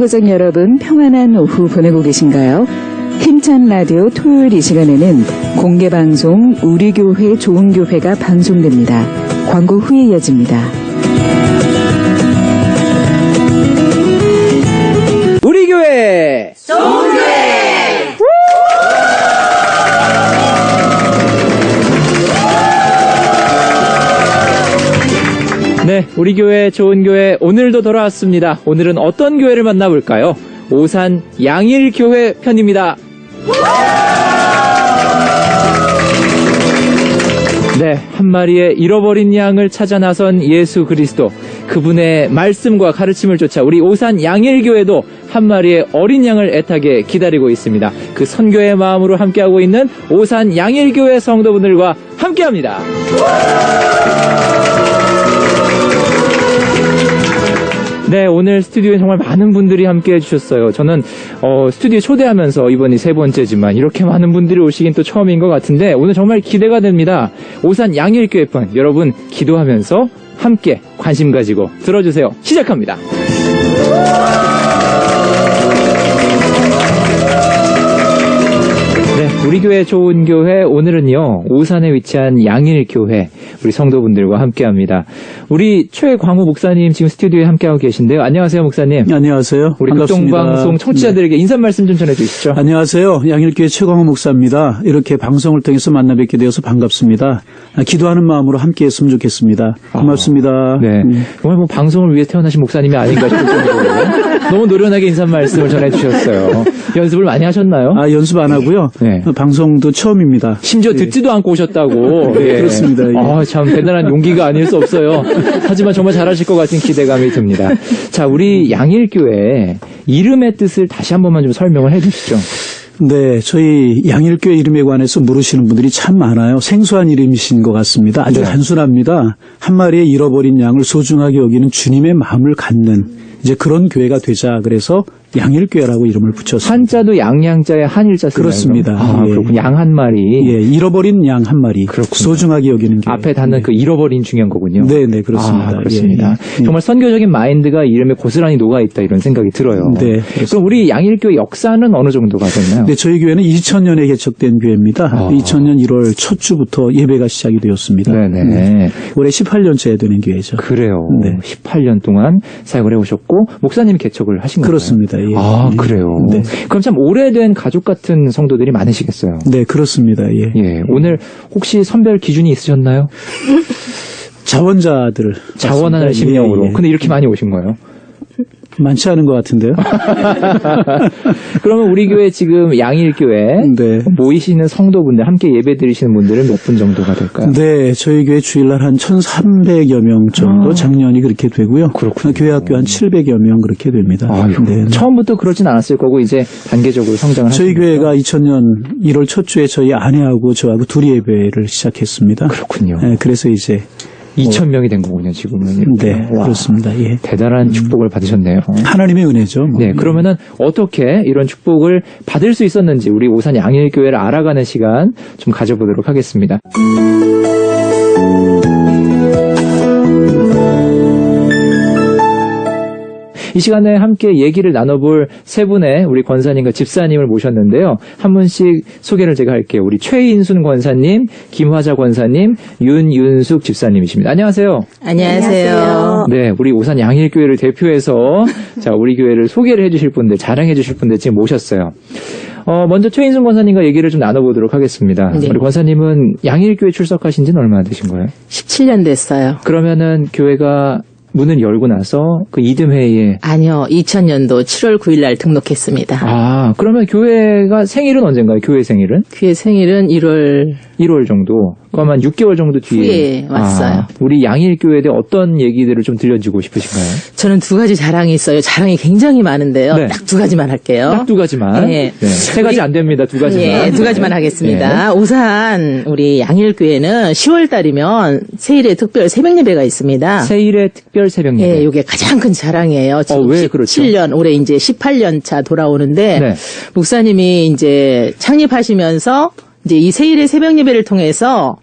성도적 여러분, 평안한 오후 보내고 계신가요? 힘찬 라디오 토요일 이 시간에는 공개방송 우리 교회 좋은 교회가 방송됩니다. 광고 후에 이어집니다. 우리 교회 좋은 교회. 네, 우리 교회 좋은 교회 오늘도 돌아왔습니다. 오늘은 어떤 교회를 만나볼까요? 오산 양일교회 편입니다. 네, 한 마리의 잃어버린 양을 찾아 나선 예수 그리스도, 그분의 말씀과 가르침을 쫓아 우리 오산 양일교회도 한 마리의 어린 양을 애타게 기다리고 있습니다. 그 선교의 마음으로 함께하고 있는 오산 양일교회 성도분들과 함께합니다. 네, 오늘 스튜디오에 정말 많은 분들이 함께해 주셨어요. 저는 스튜디오에 초대하면서 이번이 세 번째지만 이렇게 많은 분들이 오시긴 또 처음인 것 같은데 오늘 정말 기대가 됩니다. 오산 양일교회 편 여러분 기도하면서 함께 관심 가지고 들어주세요. 시작합니다. 네, 우리 교회 좋은 교회 오늘은요 오산에 위치한 양일교회 우리 성도분들과 함께합니다. 우리 최광우 목사님 지금 스튜디오에 함께하고 계신데요. 안녕하세요 목사님. 안녕하세요. 우리 극동방송 청취자들에게 인사 말씀 좀 전해주시죠. 안녕하세요. 양일교회 최광우 목사입니다. 이렇게 방송을 통해서 만나 뵙게 되어서 반갑습니다. 기도하는 마음으로 함께했으면 좋겠습니다. 고맙습니다. 네, 정말 뭐 방송을 위해 태어나신 목사님이 아닌가 싶을 정도로 너무 노련하게 인사 말씀을 전해주셨어요. 연습을 많이 하셨나요? 연습 안 하고요. 네. 방송도 처음입니다. 심지어 듣지도 않고 오셨다고. 네, 그렇습니다. 예. 참 대단한 용기가 아닐 수 없어요. 하지만 정말 잘하실 것 같은 기대감이 듭니다. 자, 우리 양일교회 이름의 뜻을 다시 한 번만 좀 설명을 해 주시죠. 네, 저희 양일교회 이름에 관해서 물으시는 분들이 참 많아요. 생소한 이름이신 것 같습니다. 아주 단순합니다. 한 마리의 잃어버린 양을 소중하게 여기는 주님의 마음을 갖는 이제 그런 교회가 되자 그래서 양일교회라고 이름을 붙였습니다. 한자도 양양자에 한일자 쓰나요? 그렇습니다. 예. 그렇군요. 양 한 마리. 예, 잃어버린 양 한 마리. 그렇군요. 소중하게 여기는 교회. 앞에 닿는 그 잃어버린 중요한 거군요. 네, 네, 그렇습니다. 그렇습니다. 예. 정말 선교적인 마인드가 이름에 고스란히 녹아있다 이런 생각이 들어요. 네. 그럼 우리 양일교회 역사는 어느 정도가 됐나요? 네, 저희 교회는 2000년에 개척된 교회입니다. 2000년 1월 첫 주부터 예배가 시작이 되었습니다. 네네. 네. 올해 18년째 되는 교회죠. 그래요. 네. 18년 동안 사역을 해오셨고 목사님이 개척을 하신 거예요? 그렇습니다. 예. 그래요. 네. 그럼 참 오래된 가족 같은 성도들이 많으시겠어요. 네, 그렇습니다. 예. 예. 오늘 혹시 선별 기준이 있으셨나요? 자원하는 자원하는 심령으로. 근데 이렇게 많이 오신 거예요? 많지 않은 것 같은데요. 그러면 우리 교회 지금 양일교회 네. 모이시는 성도분들, 함께 예배 드리시는 분들은 몇 분 정도가 될까요? 네, 저희 교회 주일날 한 1,300여 명 정도 작년이 그렇게 되고요. 그렇군요. 교회 학교 한 700여 명 그렇게 됩니다. 네. 처음부터 그러진 않았을 거고 이제 단계적으로 성장을 저희 하신 교회가 거죠? 2000년 1월 첫 주에 저희 아내하고 저하고 둘이 예배를 시작했습니다. 그렇군요. 네, 그래서 이제 2,000명이 된 거군요, 지금은. 네, 와, 그렇습니다. 예. 대단한 축복을 받으셨네요. 하나님의 은혜죠. 뭐. 네, 그러면은 어떻게 이런 축복을 받을 수 있었는지 우리 오산 양일교회를 알아가는 시간 좀 가져보도록 하겠습니다. 이 시간에 함께 얘기를 나눠볼 세 분의 우리 권사님과 집사님을 모셨는데요. 한 분씩 소개를 제가 할게요. 우리 최인순 권사님, 김화자 권사님, 윤윤숙 집사님이십니다. 안녕하세요. 안녕하세요. 네, 우리 오산 양일교회를 대표해서 자, 우리 교회를 소개를 해주실 분들, 자랑해주실 분들 지금 모셨어요. 먼저 최인순 권사님과 얘기를 좀 나눠보도록 하겠습니다. 네. 우리 권사님은 양일교회 출석하신 지는 얼마나 되신 거예요? 17년 됐어요. 그러면은 교회가 문을 열고 나서 그 이듬해에 아니요, 2000년도 7월 9일 날 등록했습니다. 그러면 교회가 생일은 언젠가요? 교회 생일은? 그의 생일은 1월 정도. 그러면 6개월 정도 뒤에 후에 왔어요. 우리 양일교회에 대해 어떤 얘기들을 좀 들려주고 싶으신가요? 저는 두 가지 자랑이 있어요. 자랑이 굉장히 많은데요. 네. 딱 두 가지만 할게요. 딱 두 가지만. 네. 네. 세 가지 안 됩니다. 두 가지만. 예, 두 가지만 하겠습니다. 네. 오산 우리 양일교회는 10월 달이면 세일의 특별 새벽 예배가 있습니다. 세일의 특별 새벽 예배. 예, 이게 가장 큰 자랑이에요. 지금 왜 그렇죠? 17년, 올해 이제 18년 차 돌아오는데, 네. 목사님이 이제 창립하시면서 이제 이 세일의 새벽 예배를 통해서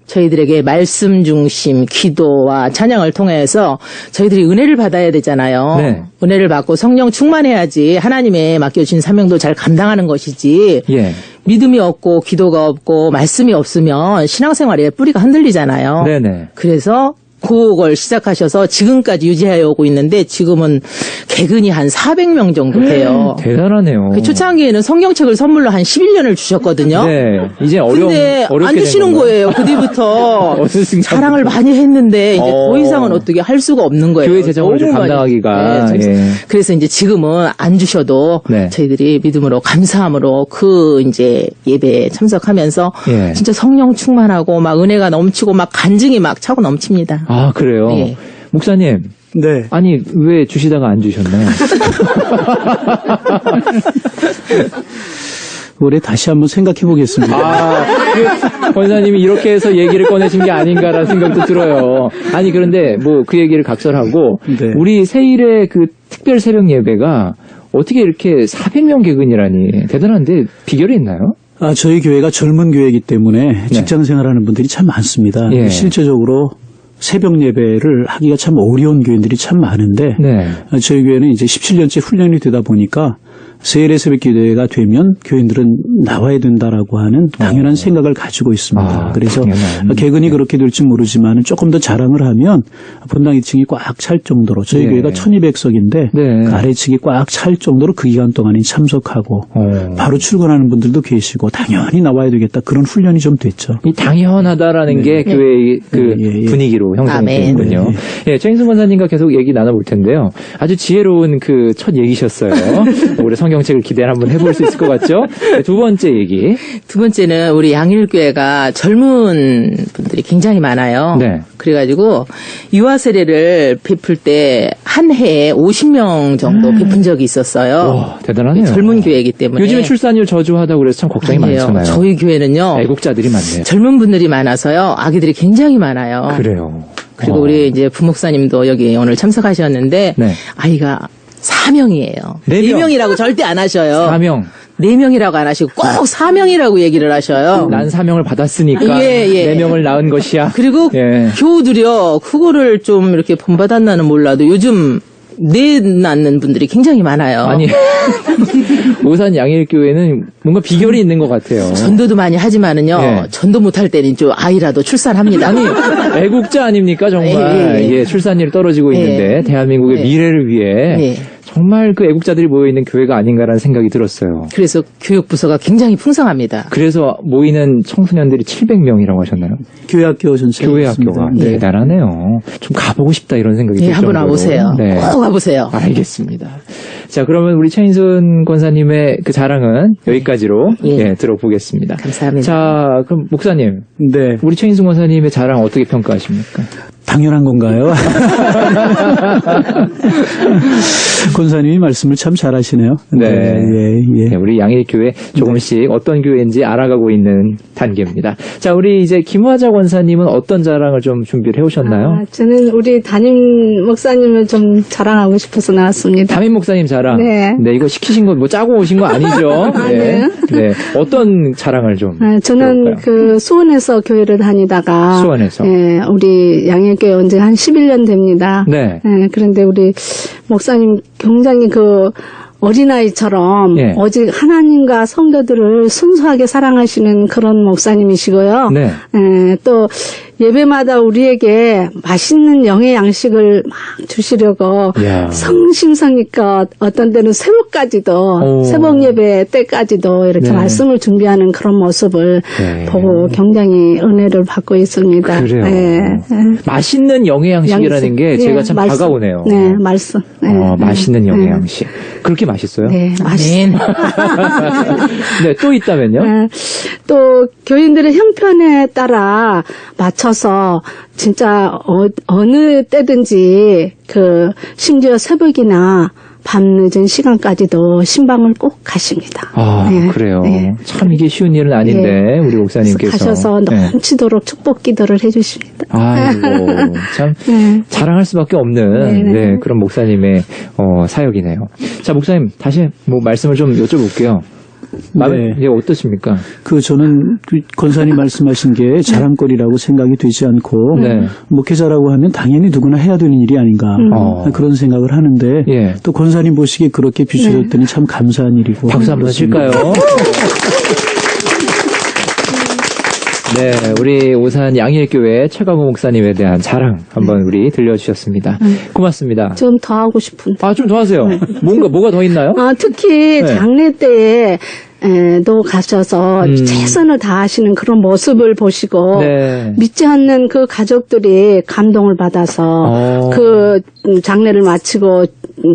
저희들에게 말씀 중심 기도와 찬양을 통해서 저희들이 은혜를 받아야 되잖아요. 네. 은혜를 받고 성령 충만해야지 하나님의 맡겨주신 사명도 잘 감당하는 것이지. 예. 믿음이 없고 기도가 없고 말씀이 없으면 신앙생활의 뿌리가 흔들리잖아요. 네네. 그래서 그걸 시작하셔서 지금까지 유지하여 오고 있는데 지금은 개근이 한 400명 정도 돼요. 대단하네요. 그 초창기에는 성경책을 선물로 한 11년을 주셨거든요. 네. 이제 근데 어렵게 안 주시는 된 건가요? 거예요. 그 뒤부터 어느 순간부터. 자랑을 많이 했는데 이제 더 이상은 어떻게 할 수가 없는 거예요. 교회 재정을 좀 너무 많이. 감당하기가. 네, 예. 그래서 이제 지금은 안 주셔도 네. 저희들이 믿음으로 감사함으로 그 이제 예배에 참석하면서 예. 진짜 성령 충만하고 막 은혜가 넘치고 막 간증이 막 차고 넘칩니다. 아, 그래요? 예. 목사님. 네. 아니, 왜 주시다가 안 주셨나요? 올해 다시 한번 생각해 보겠습니다. 아, 권사님이 이렇게 해서 얘기를 꺼내신 게 아닌가라는 생각도 들어요. 아니, 그런데 뭐 그 얘기를 각설하고, 네. 우리 세일의 그 특별 새벽 예배가 어떻게 이렇게 400명 개근이라니 대단한데 비결이 있나요? 저희 교회가 젊은 교회이기 때문에 직장 생활하는 분들이 참 많습니다. 예. 실제적으로 새벽 예배를 하기가 참 어려운 교인들이 참 많은데 네. 저희 교회는 이제 17년째 훈련이 되다 보니까 세일의 새벽 기도회가 되면 교인들은 나와야 된다라고 하는 당연한 생각을 가지고 있습니다. 아, 그래서 당연한. 개근이 그렇게 될지 모르지만 조금 더 자랑을 하면 본당 2층이 꽉 찰 정도로 저희 네. 교회가 1200석인데 네. 그 아래층이 꽉 찰 정도로 그 기간 동안에 참석하고 바로 출근하는 분들도 계시고 당연히 나와야 되겠다 그런 훈련이 좀 됐죠. 이 당연하다라는 게 교회의 그 예, 예. 분위기로 형성이 아멘. 되는군요. 예, 최인순 권사님과 계속 얘기 나눠볼 텐데요. 아주 지혜로운 그 첫 얘기셨어요. 올해 성경책을 기대를 한번 해볼 수 있을 것 같죠? 네, 두 번째 얘기. 두 번째는 우리 양일교회가 젊은 분들이 굉장히 많아요. 네. 그래가지고 유아 세례를 베풀 때 한 해에 50명 정도 베푼 적이 있었어요. 와, 대단하네요. 젊은 교회이기 때문에. 요즘에 출산율 저조하다고 그래서 참 걱정이 아니에요. 많잖아요. 저희 교회는요. 애국자들이 많네요. 젊은 분들이 많아서요. 아기들이 굉장히 많아요. 그래요. 그리고 우리 이제 부목사님도 여기 오늘 참석하셨는데 네. 아이가 4명이에요. 네 명. 4명이라고 절대 안 하셔요. 사명. 4명이라고 안 하시고 꼭 4명이라고 얘기를 하셔요. 난 사명을 받았으니까 예, 예. 네 명을 낳은 것이야. 그리고 예. 교우들이요. 그거를 좀 이렇게 본받았나는 몰라도 요즘 내 낳는 분들이 굉장히 많아요. 아니 오산 양일교회는 뭔가 비결이 있는 것 같아요. 전도도 많이 하지만은요. 예. 전도 못할 때는 좀 아이라도 출산합니다. 아니 애국자 아닙니까 정말 예, 예. 예, 출산율 떨어지고 예. 있는데 대한민국의 예. 미래를 위해 예. 정말 그 애국자들이 모여 있는 교회가 아닌가라는 생각이 들었어요. 그래서 교육부서가 굉장히 풍성합니다. 그래서 모이는 청소년들이 700명이라고 하셨나요? 교회 학교 전체 교회 학교가 대단하네요. 좀 가보고 싶다 이런 생각이 예, 들 한번 정도로. 와보세요. 네. 꼭 와보세요. 알겠습니다. 자, 그러면 우리 최인순 권사님의 그 자랑은 여기까지로 예. 예, 들어보겠습니다. 감사합니다. 자, 그럼 목사님, 네. 우리 최인순 권사님의 자랑 어떻게 평가하십니까? 당연한 건가요? 권사님이 말씀을 참 잘하시네요. 네. 예. 네, 우리 양일교회 조금씩 어떤 교회인지 알아가고 있는 단계입니다. 자, 우리 이제 김화자 권사님은 어떤 자랑을 좀 준비를 해오셨나요? 저는 우리 담임 목사님을 좀 자랑하고 싶어서 나왔습니다. 담임 목사님 자랑. 네. 이거 시키신 거 뭐 짜고 오신 거 아니죠? 아니에요. 네. 어떤 자랑을 좀. 저는 들어볼까요? 그 수원에서 교회를 다니다가 수원에서. 예, 우리 양일교회 온 지 한 11년 됩니다. 네. 예, 그런데 우리 목사님 굉장히 그 어린아이처럼 예. 오직 하나님과 성도들을 순수하게 사랑하시는 그런 목사님이시고요. 네. 또 예배마다 우리에게 맛있는 영의 양식을 막 주시려고 이야. 성심성의껏 어떤 때는 새벽까지도 오. 새벽 예배 때까지도 이렇게 네. 말씀을 준비하는 그런 모습을 네. 보고 굉장히 은혜를 받고 있습니다. 그래요. 네. 맛있는 영양식이라는 양식. 게 제가 네, 참 말씀. 다가오네요. 네, 말씀. 네. 맛있는 영양식. 그렇게 맛있어요? 네, 맛있어요. 네, 또 있다면요? 네. 또 교인들의 형편에 따라 맞춰서 진짜 어느 때든지 그 심지어 새벽이나 밤늦은 시간까지도 신방을 꼭 가십니다. 아, 네. 그래요. 네. 참 이게 쉬운 일은 아닌데, 우리 목사님께서. 가셔서 네. 넘치도록 축복 기도를 해주십니다. 아이고, 참, 네. 자랑할 수밖에 없는, 네, 그런 목사님의, 사역이네요. 자, 목사님, 다시 뭐 말씀을 좀 여쭤볼게요. 네. 예, 어떠십니까? 저는 그 권사님 말씀하신 게 자랑거리라고 생각이 되지 않고 네. 목회자라고 하면 당연히 누구나 해야 되는 일이 아닌가 그런 생각을 하는데 예. 또 권사님 보시기에 그렇게 비추셨더니 참 감사한 일이고. 박수 한번 칠까요? 네, 우리 오산 양일교회 최강호 목사님에 대한 자랑 한번 우리 들려주셨습니다. 고맙습니다. 좀 더 하고 싶은데. 아, 좀 더 하세요. 뭐가 더 있나요? 특히 네. 장례 때에 도 가셔서 최선을 다하시는 그런 모습을 보시고 네. 믿지 않는 그 가족들이 감동을 받아서 그 장례를 마치고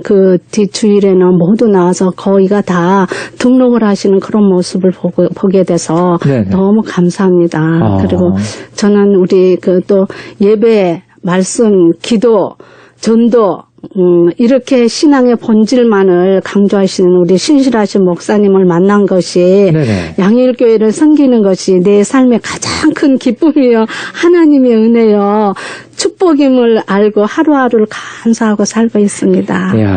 그 뒷주일에는 모두 나와서 거의가 다 등록을 하시는 그런 모습을 보게 돼서 네네. 너무 감사합니다. 그리고 저는 우리 그 또 예배, 말씀, 기도, 전도 이렇게 신앙의 본질만을 강조하시는 우리 신실하신 목사님을 만난 것이 네네. 양일교회를 섬기는 것이 내 삶의 가장 큰 기쁨이요. 하나님의 은혜요. 축복임을 알고 하루하루를 감사하고 살고 있습니다. 이야,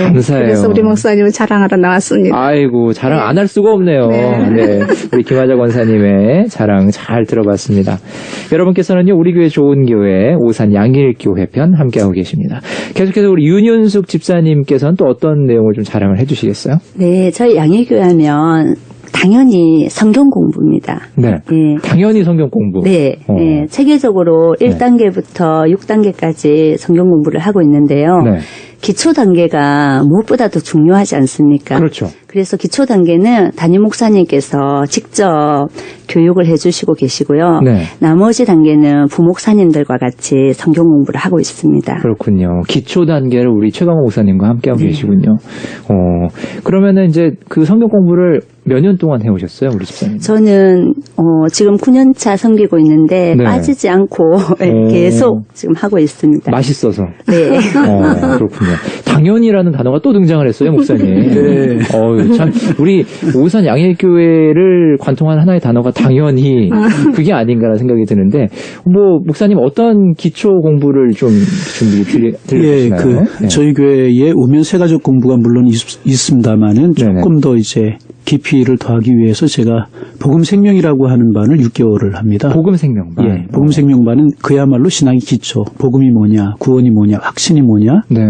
감사해요. 그래서 우리 목사님을 자랑하러 나왔습니다. 아이고, 자랑 안 할 수가 없네요. 네. 우리 김하자 권사님의 자랑 잘 들어봤습니다. 여러분께서는요, 우리 교회 좋은 교회, 오산 양일교회 편 함께하고 계십니다. 계속해서 우리 윤윤숙 집사님께서는 또 어떤 내용을 좀 자랑을 해주시겠어요? 네, 저희 양일교회 하면 당연히 성경 공부입니다. 네. 네. 당연히 성경 공부. 네, 네. 체계적으로 1단계부터 6단계까지 성경 공부를 하고 있는데요. 네. 기초 단계가 무엇보다도 중요하지 않습니까? 그렇죠. 그래서 기초 단계는 담임 목사님께서 직접 교육을 해주시고 계시고요. 네. 나머지 단계는 부목사님들과 같이 성경 공부를 하고 있습니다. 그렇군요. 기초 단계를 우리 최강호 목사님과 함께하고 계시군요. 그러면은 이제 그 성경 공부를 몇 년 동안 해오셨어요, 우리 집사님? 저는 지금 9년차 섬기고 있는데 네. 빠지지 않고 계속 지금 하고 있습니다. 맛있어서. 네. 그렇군요. 당연이라는 단어가 또 등장을 했어요, 목사님. 네. 참, 우리 오산 양일교회를 관통한 하나의 단어가 당연히 그게 아닌가라는 생각이 드는데, 목사님 어떤 기초 공부를 좀 준비 드리시나요? 네. 저희 교회에 오면 세가족 공부가 물론 있습니다만은 조금 더 이제 깊이를 더하기 위해서 제가 복음 생명이라고 하는 반을 6개월을 합니다. 복음 생명반. 예, 복음 생명반은 그야말로 신앙의 기초, 복음이 뭐냐, 구원이 뭐냐, 확신이 뭐냐, 네.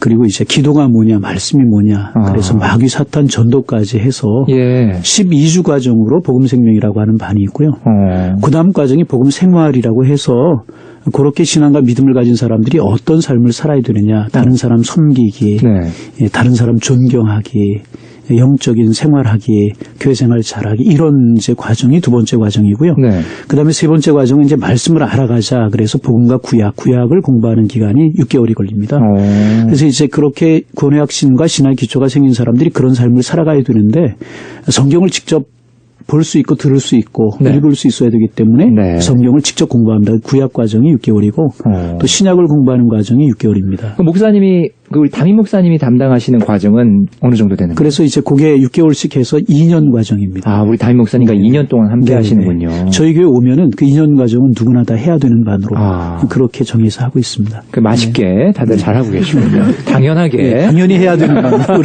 그리고 이제 기도가 뭐냐, 말씀이 뭐냐, 그래서 마귀 사탄 전도까지 해서 12주 과정으로 복음 생명이라고 하는 반이 있고요. 그 다음 과정이 복음 생활이라고 해서 그렇게 신앙과 믿음을 가진 사람들이 어떤 삶을 살아야 되느냐, 다른 사람 섬기기, 다른 사람 존경하기, 영적인 생활하기, 교회 생활 잘하기, 이런 이제 과정이 두 번째 과정이고요. 그 다음에 세 번째 과정은 이제 말씀을 알아가자. 그래서 복음과 구약을 공부하는 기간이 6개월이 걸립니다. 그래서 이제 그렇게 구원의 확신과 신앙의 기초가 생긴 사람들이 그런 삶을 살아가야 되는데 성경을 직접 볼 수 있고 들을 수 있고 읽을 수 있어야 되기 때문에 성경을 직접 공부합니다. 구약 과정이 6개월이고 또 신약을 공부하는 과정이 6개월입니다. 목사님이 우리 담임 목사님이 담당하시는 과정은 어느 정도 되는 거예요? 그래서 이제 그게 6개월씩 해서 2년 과정입니다. 아, 우리 담임 목사님과 2년 동안 함께 하시는군요. 저희 교회 오면은 그 2년 과정은 누구나 다 해야 되는 반으로 그렇게 정해서 하고 있습니다. 맛있게 다들 잘하고 계시군요. 당연하게. 당연히 해야 되는 반으로.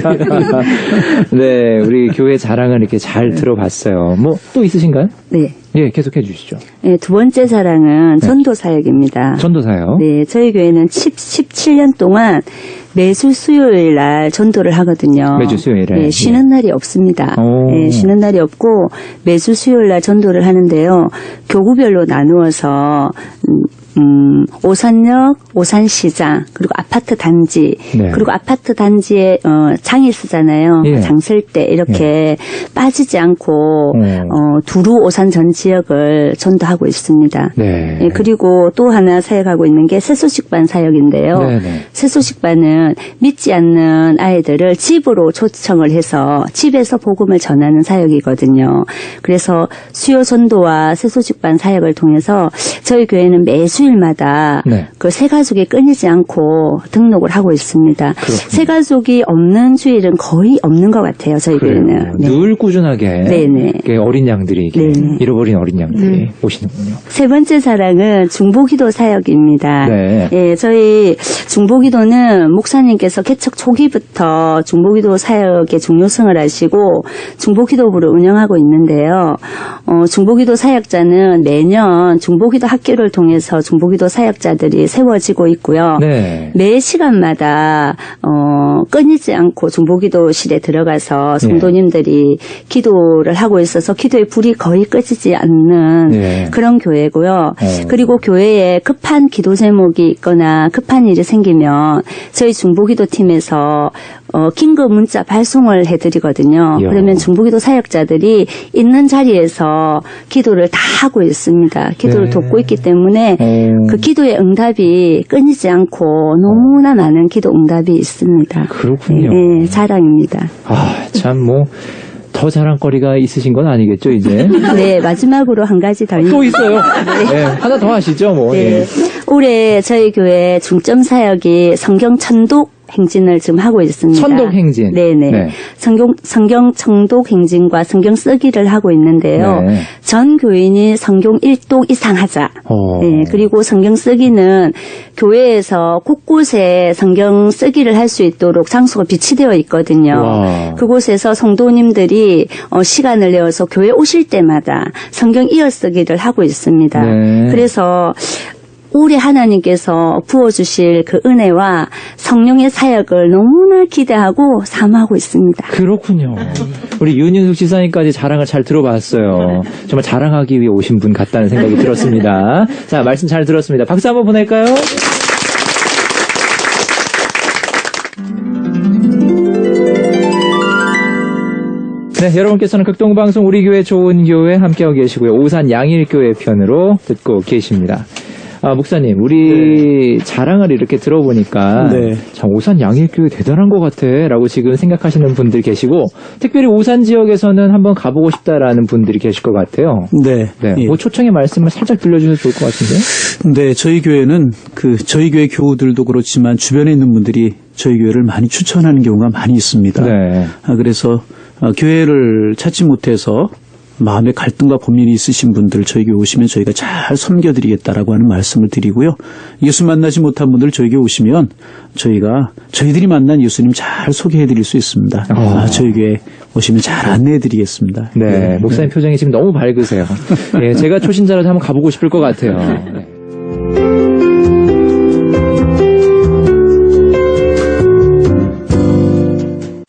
네, 우리 교회 자랑을 이렇게 잘 들어봤어요. 또 있으신가요? 네. 예, 계속해 주시죠. 네, 두 번째 사랑은 전도 사역입니다. 전도 사역. 네, 저희 교회는 17년 동안 매주 수요일 날 전도를 하거든요. 매주 수요일에. 네, 쉬는 날이 없습니다. 네, 쉬는 날이 없고 매주 수요일 날 전도를 하는데요. 교구별로 나누어서 오산역, 오산시장, 그리고 아파트 단지, 그리고 아파트 단지에 장이 쓰잖아요. 장 쓸 때 이렇게 빠지지 않고 두루 오산 전 지역을 전도하고 있습니다. 네, 그리고 또 하나 사역하고 있는 게 새소식반 사역인데요. 새소식반은 믿지 않는 아이들을 집으로 초청을 해서 집에서 복음을 전하는 사역이거든요. 그래서 수요 전도와 새소식반 사역을 통해서 저희 교회는 매주 주일마다 네. 그 새가족이 끊이지 않고 등록을 하고 있습니다. 그렇군요. 새가족이 없는 주일은 거의 없는 것 같아요. 저희 그래요. 교회는. 네. 늘 꾸준하게 네네. 이렇게 어린 양들이 이렇게 네네. 잃어버린 어린 양들이 오시는군요. 세 번째 자랑은 중보기도 사역입니다. 네. 예, 저희 중보기도는 목사님께서 개척 초기부터 중보기도 사역의 중요성을 아시고 중보기도부를 운영하고 있는데요. 중보기도 사역자는 매년 중보기도 학교를 통해서 중보기도 사역자들이 세워지고 있고요. 네. 매 시간마다 끊이지 않고 중보기도실에 들어가서 성도님들이 기도를 하고 있어서 기도의 불이 거의 꺼지지 않는 네. 그런 교회고요. 그리고 교회에 급한 기도 제목이 있거나 급한 일이 생기면 저희 중보기도팀에서 긴급 문자 발송을 해드리거든요. 이야. 그러면 중보기도 사역자들이 있는 자리에서 기도를 다 하고 있습니다. 기도를 네. 돕고 있기 때문에 그 기도의 응답이 끊이지 않고 너무나 많은 기도 응답이 있습니다. 그렇군요. 네, 자랑입니다. 아, 참 뭐 더 자랑거리가 있으신 건 아니겠죠, 이제? 네, 마지막으로 한 가지 더 또 있어요. 네, 하나 더 하시죠, 뭐. 네. 예. 올해 저희 교회 중점 사역이 성경 천독 행진을 지금 하고 있습니다. 천독 행진. 네네. 네. 성경 청독 행진과 성경 쓰기를 하고 있는데요. 네. 전 교인이 성경 1독 이상 하자. 네. 그리고 성경 쓰기는 교회에서 곳곳에 성경 쓰기를 할 수 있도록 장소가 비치되어 있거든요. 와. 그곳에서 성도님들이 시간을 내어서 교회 오실 때마다 성경 이어쓰기를 하고 있습니다. 네. 그래서 올해 하나님께서 부어주실 그 은혜와 성령의 사역을 너무나 기대하고 사모하고 있습니다. 그렇군요. 우리 윤윤숙 지사님까지 자랑을 잘 들어봤어요. 정말 자랑하기 위해 오신 분 같다는 생각이 들었습니다. 자, 말씀 잘 들었습니다. 박수 한번 보낼까요? 네, 여러분께서는 극동방송 우리 교회 좋은 교회 함께하고 계시고요. 오산 양일교회 편으로 듣고 계십니다. 아, 목사님, 우리 자랑을 이렇게 들어보니까 네. 참 오산 양일교회 대단한 것 같아 라고 지금 생각하시는 분들 계시고 특별히 오산 지역에서는 한번 가보고 싶다라는 분들이 계실 것 같아요. 네. 네, 예. 뭐 초청의 말씀을 살짝 들려주셔도 좋을 것 같은데. 네, 저희 교회는 저희 교회 교우들도 그렇지만 주변에 있는 분들이 저희 교회를 많이 추천하는 경우가 많이 있습니다. 네. 그래서 교회를 찾지 못해서 마음에 갈등과 고민이 있으신 분들 저희 교회 오시면 저희가 잘 섬겨드리겠다라고 하는 말씀을 드리고요. 예수 만나지 못한 분들 저희 교회 오시면 저희들이 만난 예수님 잘 소개해드릴 수 있습니다. 저희 교회 오시면 잘 안내해드리겠습니다. 네, 목사님 표정이 지금 너무 밝으세요. 예, 제가 초신자라도 한번 가보고 싶을 것 같아요. 네.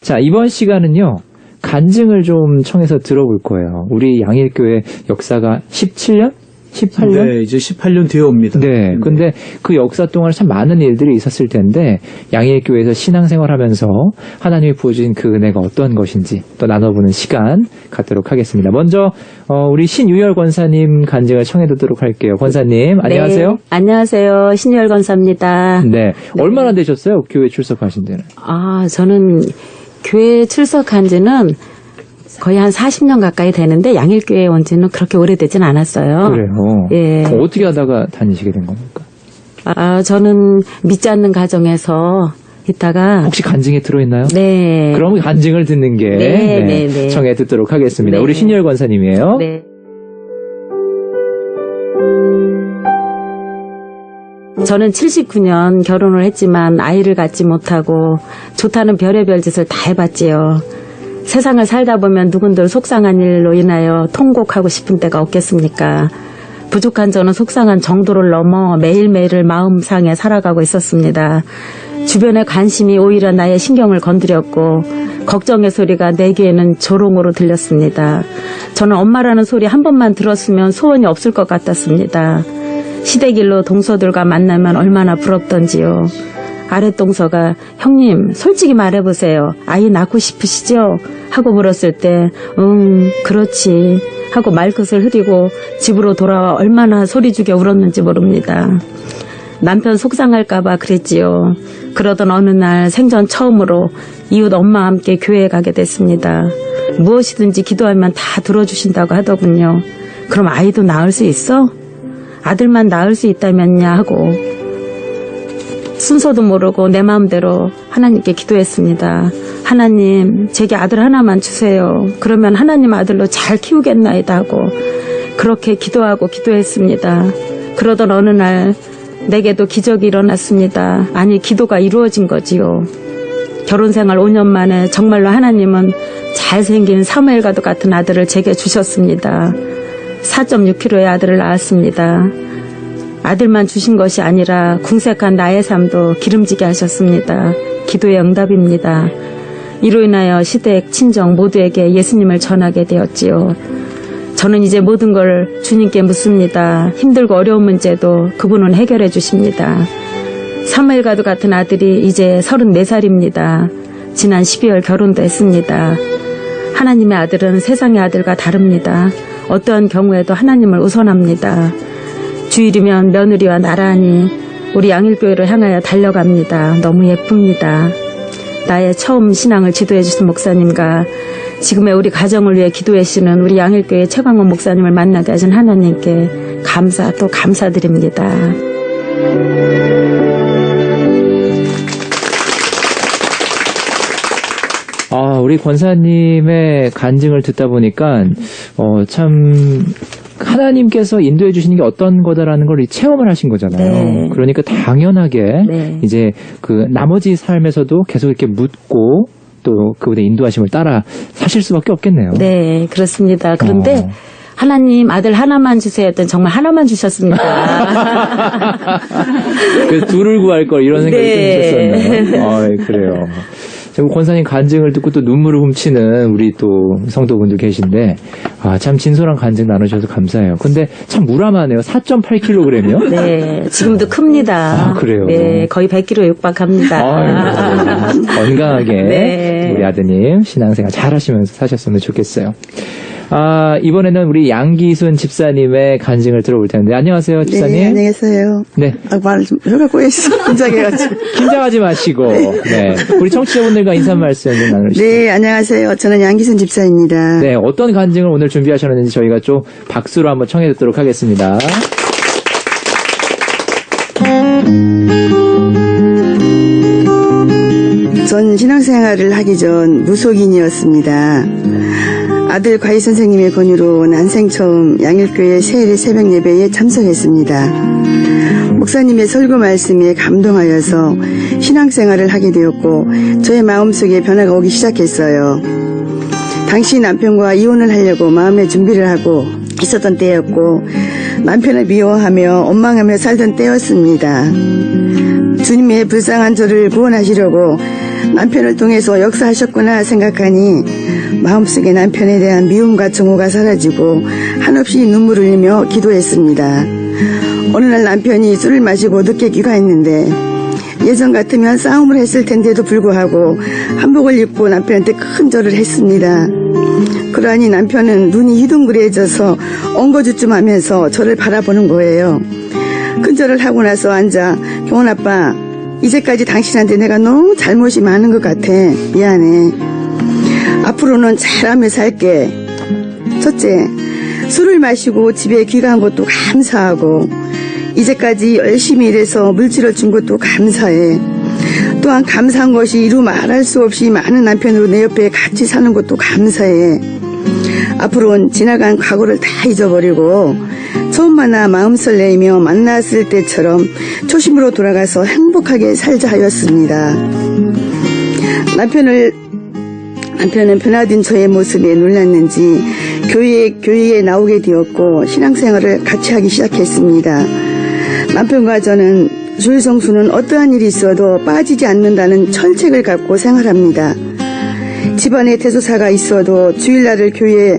자, 이번 시간은요. 간증을 좀 청해서 들어볼 거예요. 우리 양일교회 역사가 17년? 18년? 네, 이제 18년 되어 옵니다. 네. 근데 그 역사 동안 참 많은 일들이 있었을 텐데 양일교회에서 신앙생활 하면서 하나님이 부어주신 그 은혜가 어떤 것인지 또 나눠보는 시간 갖도록 하겠습니다. 먼저 우리 신유열 권사님 간증을 청해 듣도록 할게요. 권사님, 안녕하세요. 네, 안녕하세요. 신유열 권사입니다. 네. 얼마나 되셨어요? 교회 출석하신 데는? 저는 교회 출석한 지는 거의 한 40년 가까이 되는데 양일교회에 온 지는 그렇게 오래되진 않았어요. 그래요? 예. 어떻게 하다가 다니시게 된 겁니까? 저는 믿지 않는 가정에서 있다가 혹시 간증에 들어있나요? 네. 그럼 간증을 듣는 게 네. 청해 듣도록 하겠습니다. 네. 우리 신유열 권사님이에요. 네. 저는 79년 결혼을 했지만 아이를 갖지 못하고 좋다는 별의별 짓을 다 해봤지요. 세상을 살다 보면 누군들 속상한 일로 인하여 통곡하고 싶은 때가 없겠습니까? 부족한 저는 속상한 정도를 넘어 매일매일을 마음 상해 살아가고 있었습니다. 주변의 관심이 오히려 나의 신경을 건드렸고 걱정의 소리가 내 귀에는 조롱으로 들렸습니다. 저는 엄마라는 소리 한 번만 들었으면 소원이 없을 것 같았습니다. 시댁일로 동서들과 만나면 얼마나 부럽던지요. 아랫동서가 형님 솔직히 말해보세요. 아이 낳고 싶으시죠? 하고 물었을 때 그렇지 하고 말끝을 흐리고 집으로 돌아와 얼마나 소리죽여 울었는지 모릅니다. 남편 속상할까봐 그랬지요. 그러던 어느 날 생전 처음으로 이웃 엄마와 함께 교회에 가게 됐습니다. 무엇이든지 기도하면 다 들어주신다고 하더군요. 그럼 아이도 낳을 수 있어? 아들만 낳을 수 있다면야 하고 순서도 모르고 내 마음대로 하나님께 기도했습니다. 하나님, 제게 아들 하나만 주세요. 그러면 하나님 아들로 잘 키우겠나이다 하고 그렇게 기도하고 기도했습니다. 그러던 어느 날 내게도 기적이 일어났습니다. 아니, 기도가 이루어진 거지요. 결혼생활 5년 만에 정말로 하나님은 잘생긴 사무엘과도 같은 아들을 제게 주셨습니다. 4.6kg의 아들을 낳았습니다. 아들만 주신 것이 아니라 궁색한 나의 삶도 기름지게 하셨습니다. 기도의 응답입니다. 이로 인하여 시댁, 친정 모두에게 예수님을 전하게 되었지요. 저는 이제 모든 걸 주님께 묻습니다. 힘들고 어려운 문제도 그분은 해결해 주십니다. 사무엘과도 같은 아들이 이제 34살입니다. 지난 12월 결혼도 했습니다. 하나님의 아들은 세상의 아들과 다릅니다. 어떠한 경우에도 하나님을 우선합니다. 주일이면 며느리와 나란히 우리 양일교회를 향하여 달려갑니다. 너무 예쁩니다. 나의 처음 신앙을 지도해 주신 목사님과 지금의 우리 가정을 위해 기도해 주시는 우리 양일교회 최광원 목사님을 만나게 하신 하나님께 감사 또 감사드립니다. 우리 권사님의 간증을 듣다 보니까 참 하나님께서 인도해 주시는 게 어떤 거다라는 걸 체험을 하신 거잖아요. 네. 그러니까 당연하게 네. 이제 그 나머지 삶에서도 계속 이렇게 묻고 또 그분의 인도하심을 따라 사실 수밖에 없겠네요. 네, 그렇습니다. 그런데 하나님 아들 하나만 주세요 했더니 정말 하나만 주셨습니다. 그래서 둘을 구할 걸 이런 생각이 네. 드셨었나요? 그래요. 지금 권사님 간증을 듣고 또 눈물을 훔치는 우리 또 성도분들 계신데 참 진솔한 간증 나누셔서 감사해요. 근데 참 무람하네요. 4.8kg이요? 네, 지금도 큽니다. 그래요? 네, 거의 100kg 육박합니다. 건강하게 네. 우리 아드님 신앙생활 잘하시면서 사셨으면 좋겠어요. 이번에는 우리 양기순 집사님의 간증을 들어볼 텐데 안녕하세요, 집사님. 네, 안녕하세요. 네. 말을 좀 혀가 꼬여있어. 긴장해가지고. 긴장하지 마시고 네. 우리 청취자분들과 인사 말씀 좀 나누시죠. 네, 안녕하세요. 저는 양기순 집사입니다. 네, 어떤 간증을 오늘 준비하셨는지 저희가 좀 박수로 한번 청해 듣도록 하겠습니다. 전 신앙생활을 하기 전 무속인이었습니다. 아들 과외 선생님의 권유로 난생 처음 양일교회 세일 새벽 예배에 참석했습니다. 목사님의 설교 말씀에 감동하여서 신앙생활을 하게 되었고 저의 마음속에 변화가 오기 시작했어요. 당시 남편과 이혼을 하려고 마음의 준비를 하고 있었던 때였고 남편을 미워하며 원망하며 살던 때였습니다. 주님의 불쌍한 저를 구원하시려고 남편을 통해서 역사하셨구나 생각하니 마음속에 남편에 대한 미움과 증오가 사라지고 한없이 눈물을 흘리며 기도했습니다. 어느 날 남편이 술을 마시고 늦게 귀가했는데 예전 같으면 싸움을 했을 텐데도 불구하고 한복을 입고 남편한테 큰 절을 했습니다. 그러니 남편은 눈이 희둥그레져서 엉거주춤하면서 저를 바라보는 거예요. 큰 절을 하고 나서 앉아 경원 아빠 이제까지 당신한테 내가 너무 잘못이 많은 것 같아. 미안해. 앞으로는 잘하며 살게. 첫째, 술을 마시고 집에 귀가한 것도 감사하고 이제까지 열심히 일해서 물질을 준 것도 감사해. 또한 감사한 것이 이루 말할 수 없이 많은 남편으로 내 옆에 같이 사는 것도 감사해. 앞으로는 지나간 과거를 다 잊어버리고 처음 만나 마음 설레이며 만났을 때처럼 초심으로 돌아가서 행복하게 살자 하였습니다. 남편은 변화된 저의 모습에 놀랐는지 교회에 나오게 되었고 신앙생활을 같이 하기 시작했습니다. 남편과 저는 주일 성수는 어떠한 일이 있어도 빠지지 않는다는 철책을 갖고 생활합니다. 집안에 대소사가 있어도 주일날을 교회에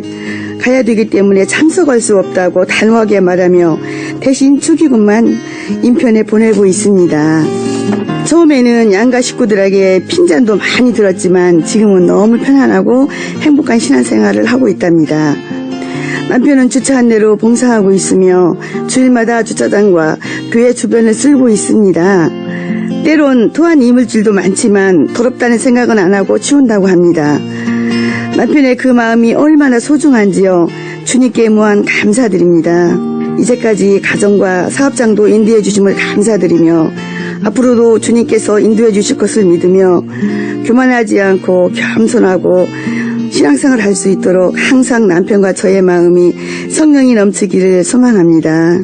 가야 되기 때문에 참석할 수 없다고 단호하게 말하며 대신 축의금만 인편에 보내고 있습니다. 처음에는 양가 식구들에게 핀잔도 많이 들었지만 지금은 너무 편안하고 행복한 신앙생활을 하고 있답니다. 남편은 주차 한 대로 봉사하고 있으며 주일마다 주차장과 교회 주변을 쓸고 있습니다. 때론 토한 이물질도 많지만 더럽다는 생각은 안 하고 치운다고 합니다. 남편의 그 마음이 얼마나 소중한지요. 주님께 무한 감사드립니다. 이제까지 가정과 사업장도 인도해 주심을 감사드리며 앞으로도 주님께서 인도해 주실 것을 믿으며 교만하지 않고 겸손하고 신앙생활을 할 수 있도록 항상 남편과 저의 마음이 성령이 넘치기를 소망합니다.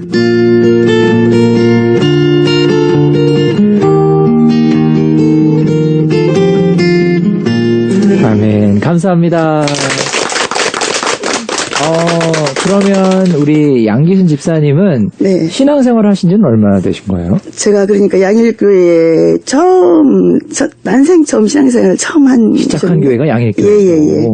아멘. 감사합니다. 그러면 우리 양기순 집사님은 네. 신앙생활 하신 지는 얼마나 되신 거예요? 제가 그러니까 양일교회에 난생 처음 신앙생활을 처음 한 시작한 교회가 양일교회. 예.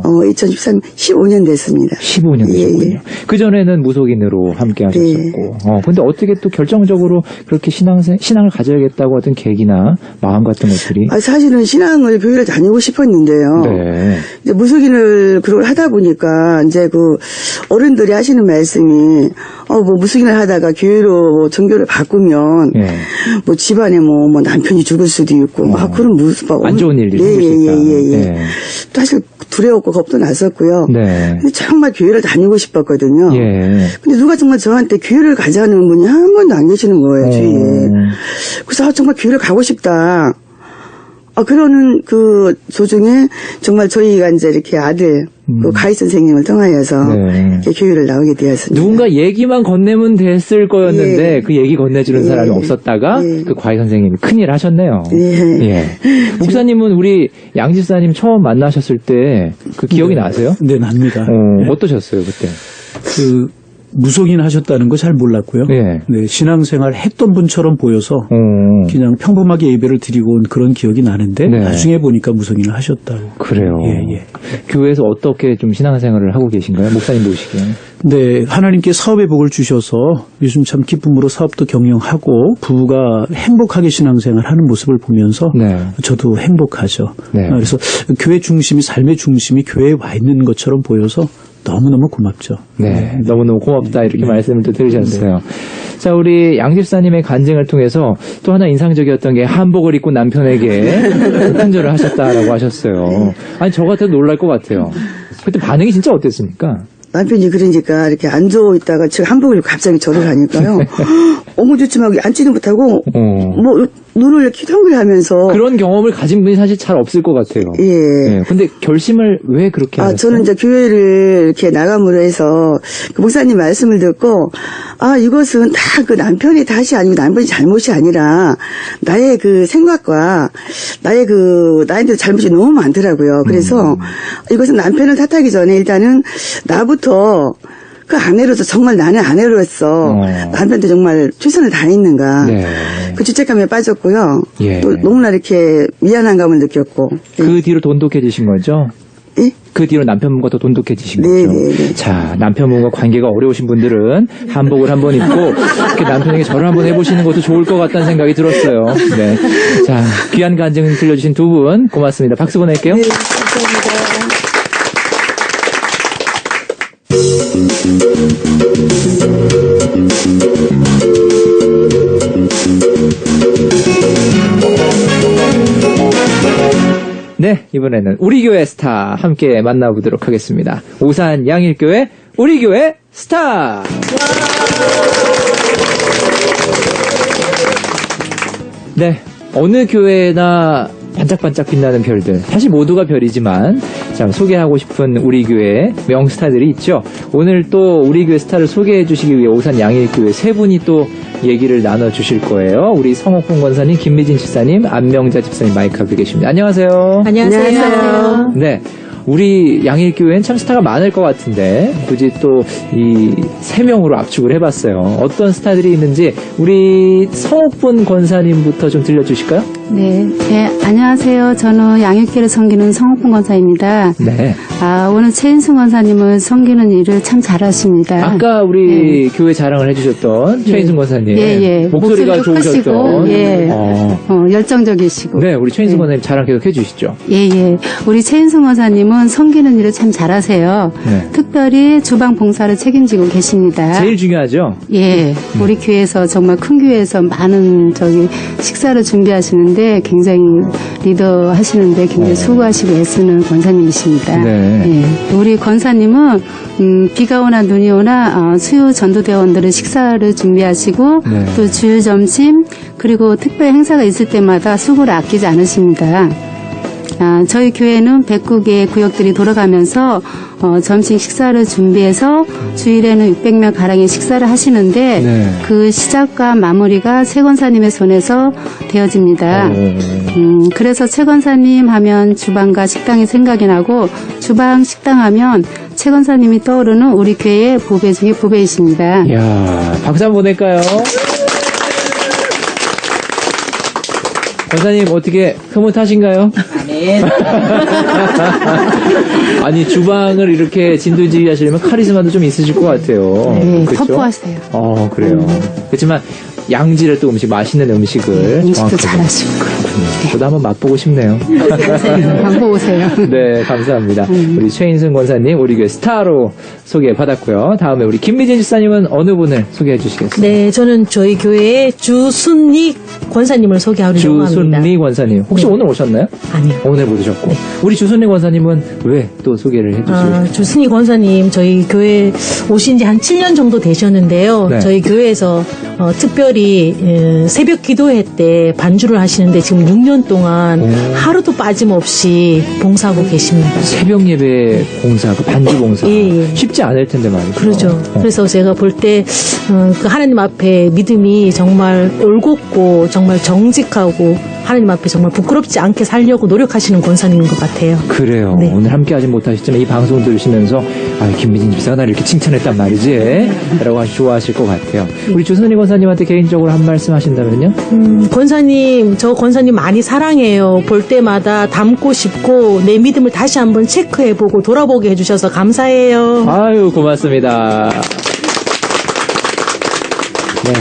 2013년 15년 됐습니다. 15년 되셨군요. 예. 그전에는 무속인으로 함께 하셨었고. 근데 어떻게 또 결정적으로 그렇게 신앙을 가져야겠다고 하던 계기나 마음 같은 것들이? 사실은 신앙을 교회를 다니고 싶었는데요. 네. 이제 무속인을 그걸 하다 보니까 이제 그 어른들이 하시는 말씀이 뭐 무속인을 하다가 교회로 종교를 바꾸면 예. 뭐 집안에 뭐 남편이 죽을 수도 있고 막 그런 무슨 안 좋은 일이 생길 수 있다. 예. 사실 두려웠고 겁도 났었고요. 네. 근데 정말 교회를 다니고 싶었거든요. 예. 근데 누가 정말 저한테 교회를 가자는 분이 한 번도 안 계시는 거예요, 주위에. 그래서 정말 교회를 가고 싶다. 그러는 그 도중에 정말 저희가 이제 이렇게 아들, 그 가희 선생님을 통하여서 이렇게 교회를 나오게 되었습니다. 누군가 얘기만 건네면 됐을 거였는데 예. 그 얘기 건네주는 사람이 없었다가 그 가희 선생님이 큰일 하셨네요. 예. 목사님은 우리 양 집사님 처음 만나셨을 때 그 기억이 나세요? 네, 납니다. 어떠셨어요 그때? 무속인 하셨다는 거 잘 몰랐고요. 예. 네, 신앙생활 했던 분처럼 보여서 그냥 평범하게 예배를 드리고 온 그런 기억이 나는데 네. 나중에 보니까 무속인을 하셨다고. 그래요. 예. 교회에서 어떻게 좀 신앙생활을 하고 계신가요? 목사님 보시기에. 네, 하나님께 사업의 복을 주셔서 요즘 참 기쁨으로 사업도 경영하고 부부가 행복하게 신앙생활 하는 모습을 보면서 저도 행복하죠. 그래서 교회 중심이, 삶의 중심이 교회에 와 있는 것처럼 보여서 너무너무 고맙죠. 네, 너무너무 고맙다 이렇게 말씀을 또 들으셨어요. 자, 우리 양 집사님의 간증을 통해서 또 하나 인상적이었던 게 한복을 입고 남편에게 큰절을 하셨다라고 하셨어요. 아니, 저 같아도 놀랄 것 같아요. 그때 반응이 진짜 어땠습니까? 남편이 그러니까 이렇게 앉아 있다가 제가 한복을 입고 갑자기 절을 가니까요. 어머 좋지만 앉지는 못하고 뭐 눈을 이렇게 덩그리하면서 그런 경험을 가진 분이 사실 잘 없을 것 같아요. 예. 근데 결심을 왜 그렇게 하셨어요? 저는 이제 교회를 이렇게 나감으로 해서 그 목사님 말씀을 듣고 이것은 다 그 남편의 탓이 아니고 남편이 잘못이 아니라 나의 그 생각과 나한테 잘못이 너무 많더라고요. 그래서 이것은 남편을 탓하기 전에 일단은 나부터 그 아내로서 정말 나는 아내로서 남편한테 정말 최선을 다했는가 그 죄책감에 빠졌고요. 또 너무나 이렇게 미안한 감을 느꼈고 그 뒤로 돈독해지신 거죠? 예? 그 뒤로 남편분과 더 돈독해지신 거죠? 네네. 자, 남편분과 관계가 어려우신 분들은 한복을 한번 입고 이렇게 남편에게 절을 한번 해보시는 것도 좋을 것 같다는 생각이 들었어요. 네. 자, 귀한 간증 들려주신 두 분 고맙습니다. 박수 보낼게요. 네, 감사합니다. 네, 이번에는 우리 교회 스타 함께 만나보도록 하겠습니다. 오산 양일교회 우리 교회 스타. 네, 어느 교회나 반짝반짝 빛나는 별들, 사실 모두가 별이지만 자, 소개하고 싶은 우리 교회 명스타들이 있죠. 오늘 또 우리 교회 스타를 소개해 주시기 위해 오산 양일교회 세 분이 또 얘기를 나눠주실 거예요. 우리 성옥훈 권사님, 김미진 집사님, 안명자 집사님 마이크 앞에 계십니다. 안녕하세요. 안녕하세요. 네. 우리 양일교회는 참 스타가 많을 것 같은데 굳이 또 이 세 명으로 압축을 해봤어요. 어떤 스타들이 있는지 우리 성옥분 권사님부터 좀 들려주실까요? 네, 안녕하세요. 저는 양일교회를 섬기는 성옥분 권사입니다. 네. 오늘 최인순 권사님은 섬기는 일을 참 잘하십니다. 아까 우리 교회 자랑을 해주셨던 최인순 권사님. 목소리가 좋으셨던. 크시고, 열정적이시고. 네, 우리 최인순 권사님 자랑 계속 해주시죠. 우리 최인순 권사님은 섬기는 일을 참 잘하세요. 특별히 주방 봉사를 책임지고 계십니다. 제일 중요하죠? 우리 교회에서 정말 큰 교회에서 많은 식사를 준비하시는데 하시는데 굉장히 리더 하시는데 굉장히 수고하시고 애쓰는 권사님이십니다. 네. 예. 우리 권사님은 비가 오나 눈이 오나 수요 전도대원들은 식사를 준비하시고 네. 또 주일 점심 그리고 특별 행사가 있을 때마다 수고를 아끼지 않으십니다. 저희 교회는 109개의 구역들이 돌아가면서 점심 식사를 준비해서 주일에는 600명 가량의 식사를 하시는데 네. 그 시작과 마무리가 최 권사님의 손에서 되어집니다. 그래서 최 권사님 하면 주방과 식당이 생각이 나고 주방 식당 하면 최 권사님이 떠오르는 우리 교회의 보배 중에 보배이십니다. 이야, 박수 한번 보낼까요? 권사님 어떻게 흐뭇하신가요? 아멘. 아니 주방을 이렇게 진두지휘하시려면 카리스마도 좀 있으실 것 같아요. 네, 그렇죠? 터프하세요. 그래요. 그렇지만 양질의 또 음식, 맛있는 음식을 음식도 정확하게. 잘하시고. 저도 한번 맛보고 싶네요. 광고 오세요. 네, 감사합니다. 우리 최인승 권사님, 우리 교회 스타로 소개받았고요. 다음에 우리 김미진 집사님은 어느 분을 소개해 주시겠어요? 네, 저는 저희 교회의 주순리 권사님을 소개하려고 합니다. 주순리 권사님. 혹시 네. 오늘 오셨나요? 아니요. 오늘 못 오셨고. 우리 주순리 권사님은 왜 또 소개를 해 주시겠어요? 주순리 권사님 저희 교회 오신 지 한 7년 정도 되셨는데요. 네. 저희 교회에서 특별히 새벽 기도회 때 반주를 하시는데 지금 6년 동안 하루도 빠짐없이 봉사하고 계십니다. 새벽 예배 봉사, 그 반주 봉사. 예. 쉽지 않을 텐데 말이죠. 그러죠. 그래서 제가 볼 때 그 하나님 앞에 믿음이 정말 올곧고 정말 정직하고 하나님 앞에 정말 부끄럽지 않게 살려고 노력하시는 권사님인 것 같아요. 그래요. 네. 오늘 함께 하진 못하셨지만 이 방송 들으시면서 김미진 집사가 나를 이렇게 칭찬했단 말이지 라고 아주 좋아하실 것 같아요. 우리 주선희 권사님한테 개인적으로 한 말씀 하신다면요? 권사님, 저 권사님 많이 사랑해요. 볼 때마다 닮고 싶고 내 믿음을 다시 한번 체크해보고 돌아보게 해주셔서 감사해요. 아유, 고맙습니다. 네.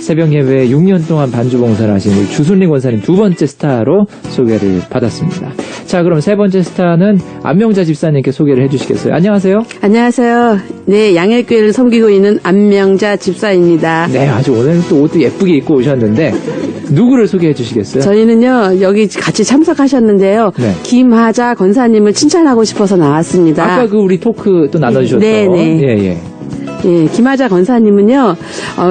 새벽 예배에 6년 동안 반주 봉사를 하신 우리 주순리 권사님 두 번째 스타로 소개를 받았습니다. 자, 그럼 세 번째 스타는 안명자 집사님께 소개를 해주시겠어요? 안녕하세요. 안녕하세요. 네, 양일교회를 섬기고 있는 안명자 집사입니다. 네, 아주 오늘 또 옷도 예쁘게 입고 오셨는데 누구를 소개해 주시겠어요? 저희는요, 여기 같이 참석하셨는데요. 네. 김하자 권사님을 칭찬하고 싶어서 나왔습니다. 아까 그 우리 토크 또 나눠주셨죠? 네네. 예. 예, 김하자 권사님은요,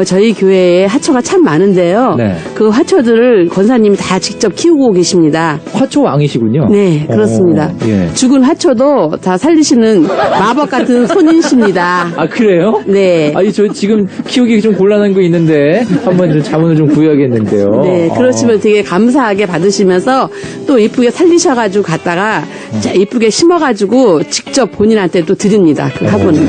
저희 교회에 하초가 참 많은데요. 네. 그 하초들을 권사님이 다 직접 키우고 계십니다. 화초 왕이시군요. 네, 그렇습니다. 예. 죽은 하초도 다 살리시는 마법 같은 손이십니다. 아, 그래요? 네. 아니, 저 지금 키우기 좀 곤란한 거 있는데 한번 좀 자문을 좀 구해야겠는데요. 네, 그러시면 되게 감사하게 받으시면서 또 이쁘게 살리셔가지고 갖다가 이쁘게 심어가지고 직접 본인한테 또 드립니다. 그 화분을.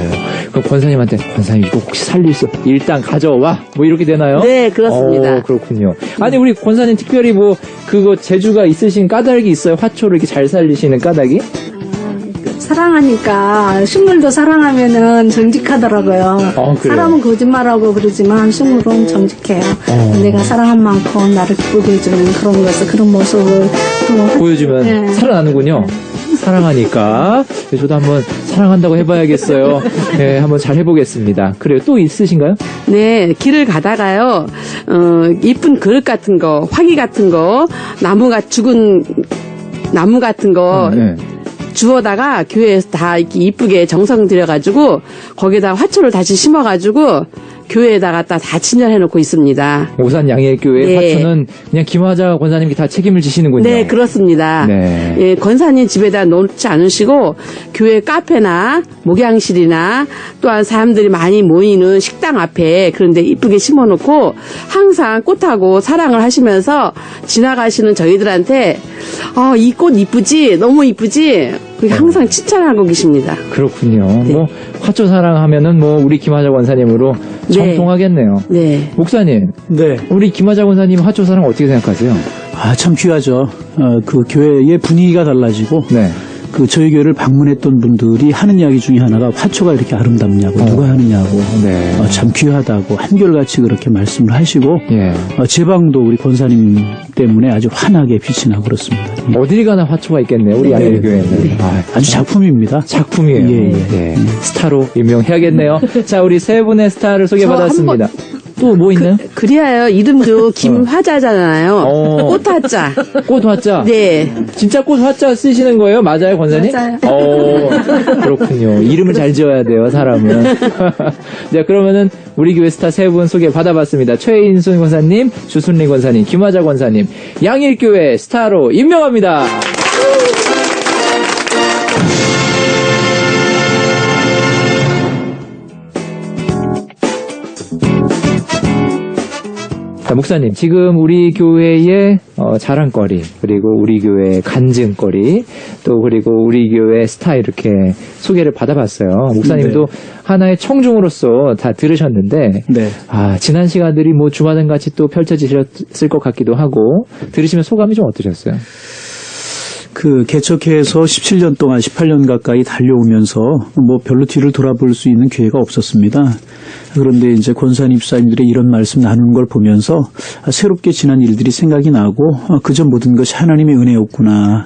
그럼 권사님한테 권사님 이거 혹시 살릴 수 일단 가져와 뭐 이렇게 되나요? 네, 그렇습니다. 그렇군요. 아니 우리 권사님 특별히 뭐 그거 재주가 있으신 까닭이 있어요? 화초를 이렇게 잘 살리시는 까닭이? 사랑하니까 식물도 사랑하면은 정직하더라고요. 그래요? 사람은 거짓말하고 그러지만 식물은 정직해요. 내가 사랑한 만큼 나를 기쁘게 해주는 그런 것을 그런 모습을 또 보여주면 네. 살아나는군요. 사랑하니까 저도 한번 사랑한다고 해봐야겠어요. 네, 한번 잘 해보겠습니다. 그래요. 또 있으신가요? 네, 길을 가다가요, 이쁜 그릇 같은 거, 화기 같은 거, 죽은 나무 같은 거, 네. 주워다가 교회에서 다 이렇게 이쁘게 정성 들여가지고 거기다 화초를 다시 심어가지고 교회에다가 다 친절해놓고 있습니다. 오산 양일교회 예. 화초는 그냥 김화자 권사님께 다 책임을 지시는군요. 네, 그렇습니다. 네. 예, 권사님 집에다 놓지 않으시고 교회 카페나 목양실이나 또한 사람들이 많이 모이는 식당 앞에 그런데 이쁘게 심어놓고 항상 꽃하고 사랑을 하시면서 지나가시는 저희들한테 이 꽃 이쁘지? 너무 이쁘지? 그렇게 항상 칭찬하고 계십니다. 그렇군요. 네. 뭐 화초 사랑하면은 뭐 우리 김하자 권사님으로 네. 정통하겠네요. 네. 목사님, 네. 우리 김하자 권사님 화초 사랑 어떻게 생각하세요? 참 귀하죠. 그 교회의 분위기가 달라지고 네. 그 저희 교회를 방문했던 분들이 하는 이야기 중에 하나가 화초가 이렇게 아름답냐고 누가 하느냐고 네. 참 귀하다고 한결같이 그렇게 말씀을 하시고 예. 제 방도 우리 권사님 때문에 아주 환하게 빛이 나고 그렇습니다. 어딜 가나 화초가 있겠네요. 우리 네. 양일교회는. 아주 작품입니다. 작품이에요. 예, 예. 네. 스타로 임명해야겠네요. 자, 우리 세 분의 스타를 소개받았습니다. 또 뭐 있나요? 그리하여 이름도 김화자잖아요. 꽃화자. 꽃화자? 네. 진짜 꽃화자 쓰시는 거예요? 맞아요, 권사님? 맞아요. 그렇군요. 이름을 잘 지어야 돼요, 사람은. 자, 그러면은 우리 교회 스타 세 분 소개 받아봤습니다. 최인순 권사님, 주순리 권사님, 김화자 권사님, 양일교회 스타로 임명합니다. 자, 목사님, 지금 우리 교회의 자랑거리, 그리고 우리 교회의 간증거리, 또 그리고 우리 교회 스타 이렇게 소개를 받아봤어요. 목사님도 하나의 청중으로서 다 들으셨는데, 지난 시간들이 뭐 주마등 같이 또 펼쳐지셨을 것 같기도 하고, 들으시면 소감이 좀 어떠셨어요? 그 개척해서 17년 동안 18년 가까이 달려오면서 뭐 별로 뒤를 돌아볼 수 있는 기회가 없었습니다. 그런데 이제 권사님 집사님들의 이런 말씀 나누는 걸 보면서 새롭게 지난 일들이 생각이 나고 그저 모든 것이 하나님의 은혜였구나.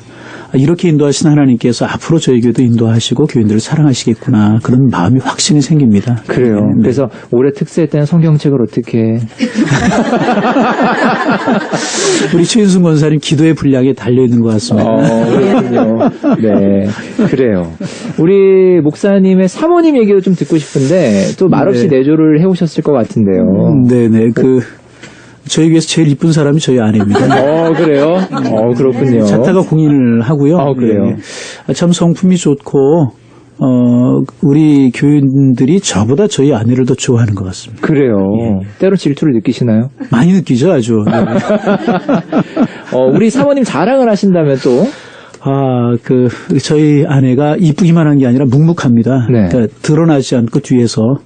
이렇게 인도하신 하나님께서 앞으로 저희 교회도 인도하시고 교인들을 사랑하시겠구나. 그런 마음이 확신이 생깁니다. 그래요. 네. 그래서 올해 특세 때는 성경책을 어떻게 우리 최인순 권사님 기도의 분량에 달려있는 것 같습니다. 그렇군요. 네, 그래요. 우리 목사님의 사모님 얘기도 좀 듣고 싶은데 또 말없이 내조를 해오셨을 것 같은데요. 네네. 저희 교회에서 제일 이쁜 사람이 저희 아내입니다. 그래요? 그렇군요. 자타가 공인을 하고요. 그래요. 참 성품이 좋고, 우리 교인들이 저보다 저희 아내를 더 좋아하는 것 같습니다. 그래요. 때로 질투를 느끼시나요? 많이 느끼죠, 아주. 네. 우리 사모님 자랑을 하신다면 또? 저희 아내가 이쁘기만 한 게 아니라 묵묵합니다. 그러니까 드러나지 않고 뒤에서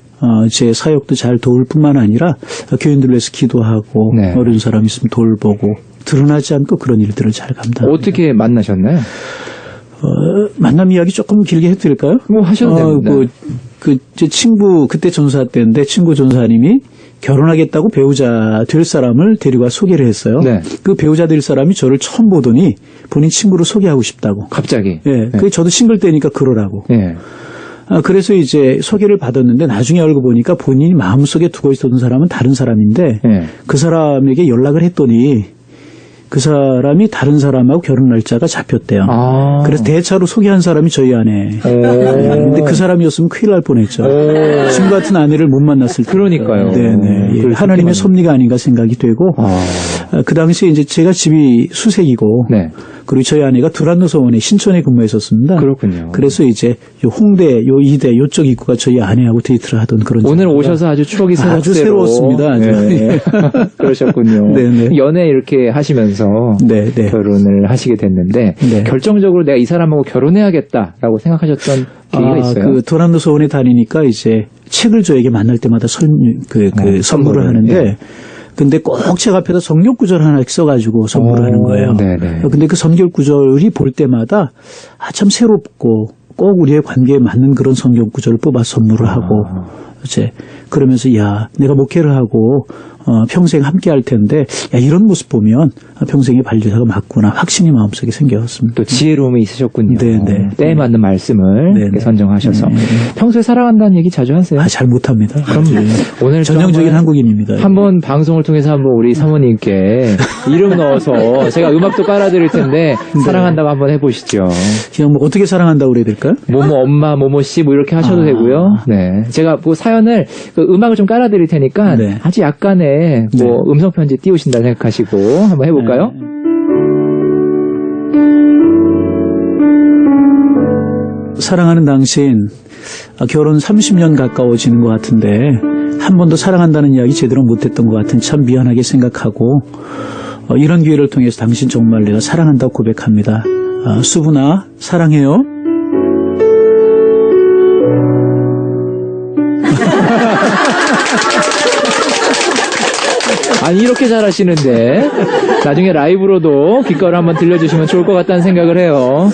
제 사역도 잘 도울 뿐만 아니라 교인들 위해서 기도하고 어려운 사람 있으면 돌보고 드러나지 않고 그런 일들을 잘 감당합니다. 어떻게 만나셨나요? 만남 이야기 조금 길게 해도 될까요? 뭐 하셔도 됩니다. 제 친구 그때 전사 때인데 친구 전사님이 결혼하겠다고 배우자 될 사람을 데리고 소개를 했어요. 그 배우자 될 사람이 저를 처음 보더니 본인 친구를 소개하고 싶다고. 갑자기? 그게 저도 싱글 때니까 그러라고. 그래서 이제 소개를 받았는데 나중에 알고 보니까 본인이 마음속에 두고 있었던 사람은 다른 사람인데 그 사람에게 연락을 했더니 그 사람이 다른 사람하고 결혼 날짜가 잡혔대요. 그래서 대차로 소개한 사람이 저희 아내. 근데 그 사람이었으면 큰일 날 뻔했죠. 지금 같은 아내를 못 만났을 때. 그러니까요. 네네. 하나님의 섭리가 아닌가 생각이 되고 그 당시에 이제 제가 집이 수색이고 그리고 저희 아내가 두란노서원에 신촌에 근무했었습니다. 그렇군요. 그래서 이제 요 홍대, 요 이대, 요쪽 입구가 저희 아내하고 데이트를 하던 그런. 오늘 오셔서 아주 추억이 아주 새로웠습니다. 그러셨군요. 네네. 연애 이렇게 하시면서 결혼을 하시게 됐는데 결정적으로 내가 이 사람하고 결혼해야겠다라고 생각하셨던 계기가 있어요? 그 두란노서원에 다니니까 이제 책을 저에게 만날 때마다 선물을 하는데. 근데 꼭 책 앞에다 성경 구절 하나 써가지고 선물을 하는 거예요. 근데 그 성경 구절이 볼 때마다 참 새롭고 꼭 우리의 관계에 맞는 그런 성경 구절을 뽑아 선물을 하고 이제 그러면서 내가 목회를 하고 평생 함께 할 텐데 이런 모습 보면 평생의 반주사가 맞구나 확신이 마음속에 생겼습니다. 또 지혜로움이 있으셨군요. 네네. 때에 맞는 말씀을 이렇게 선정하셔서 평소에 사랑한다는 얘기 자주 하세요? 잘 못합니다. 그럼 오늘 전형적인 한국인입니다. 한번 방송을 통해서 한번 우리 사모님께 이름 넣어서 제가 음악도 깔아드릴 텐데 사랑한다고 한번 해보시죠. 그냥 뭐 어떻게 사랑한다고 그래야 될까요? 뭐뭐 엄마 뭐뭐 씨 뭐 이렇게 하셔도 되고요. 제가 그 사연을 음악을 좀 깔아드릴 테니까 아주 약간의 뭐 음성 편지 띄우신다 생각하시고 한번 해볼까요? 사랑하는 당신, 결혼 30년 가까워지는 것 같은데 한 번도 사랑한다는 이야기 제대로 못했던 것 같은 참 미안하게 생각하고 이런 기회를 통해서 당신 정말 내가 사랑한다고 고백합니다. 수분아 사랑해요. 아니 이렇게 잘하시는데 나중에 라이브로도 귓가를 한번 들려주시면 좋을 것 같다는 생각을 해요.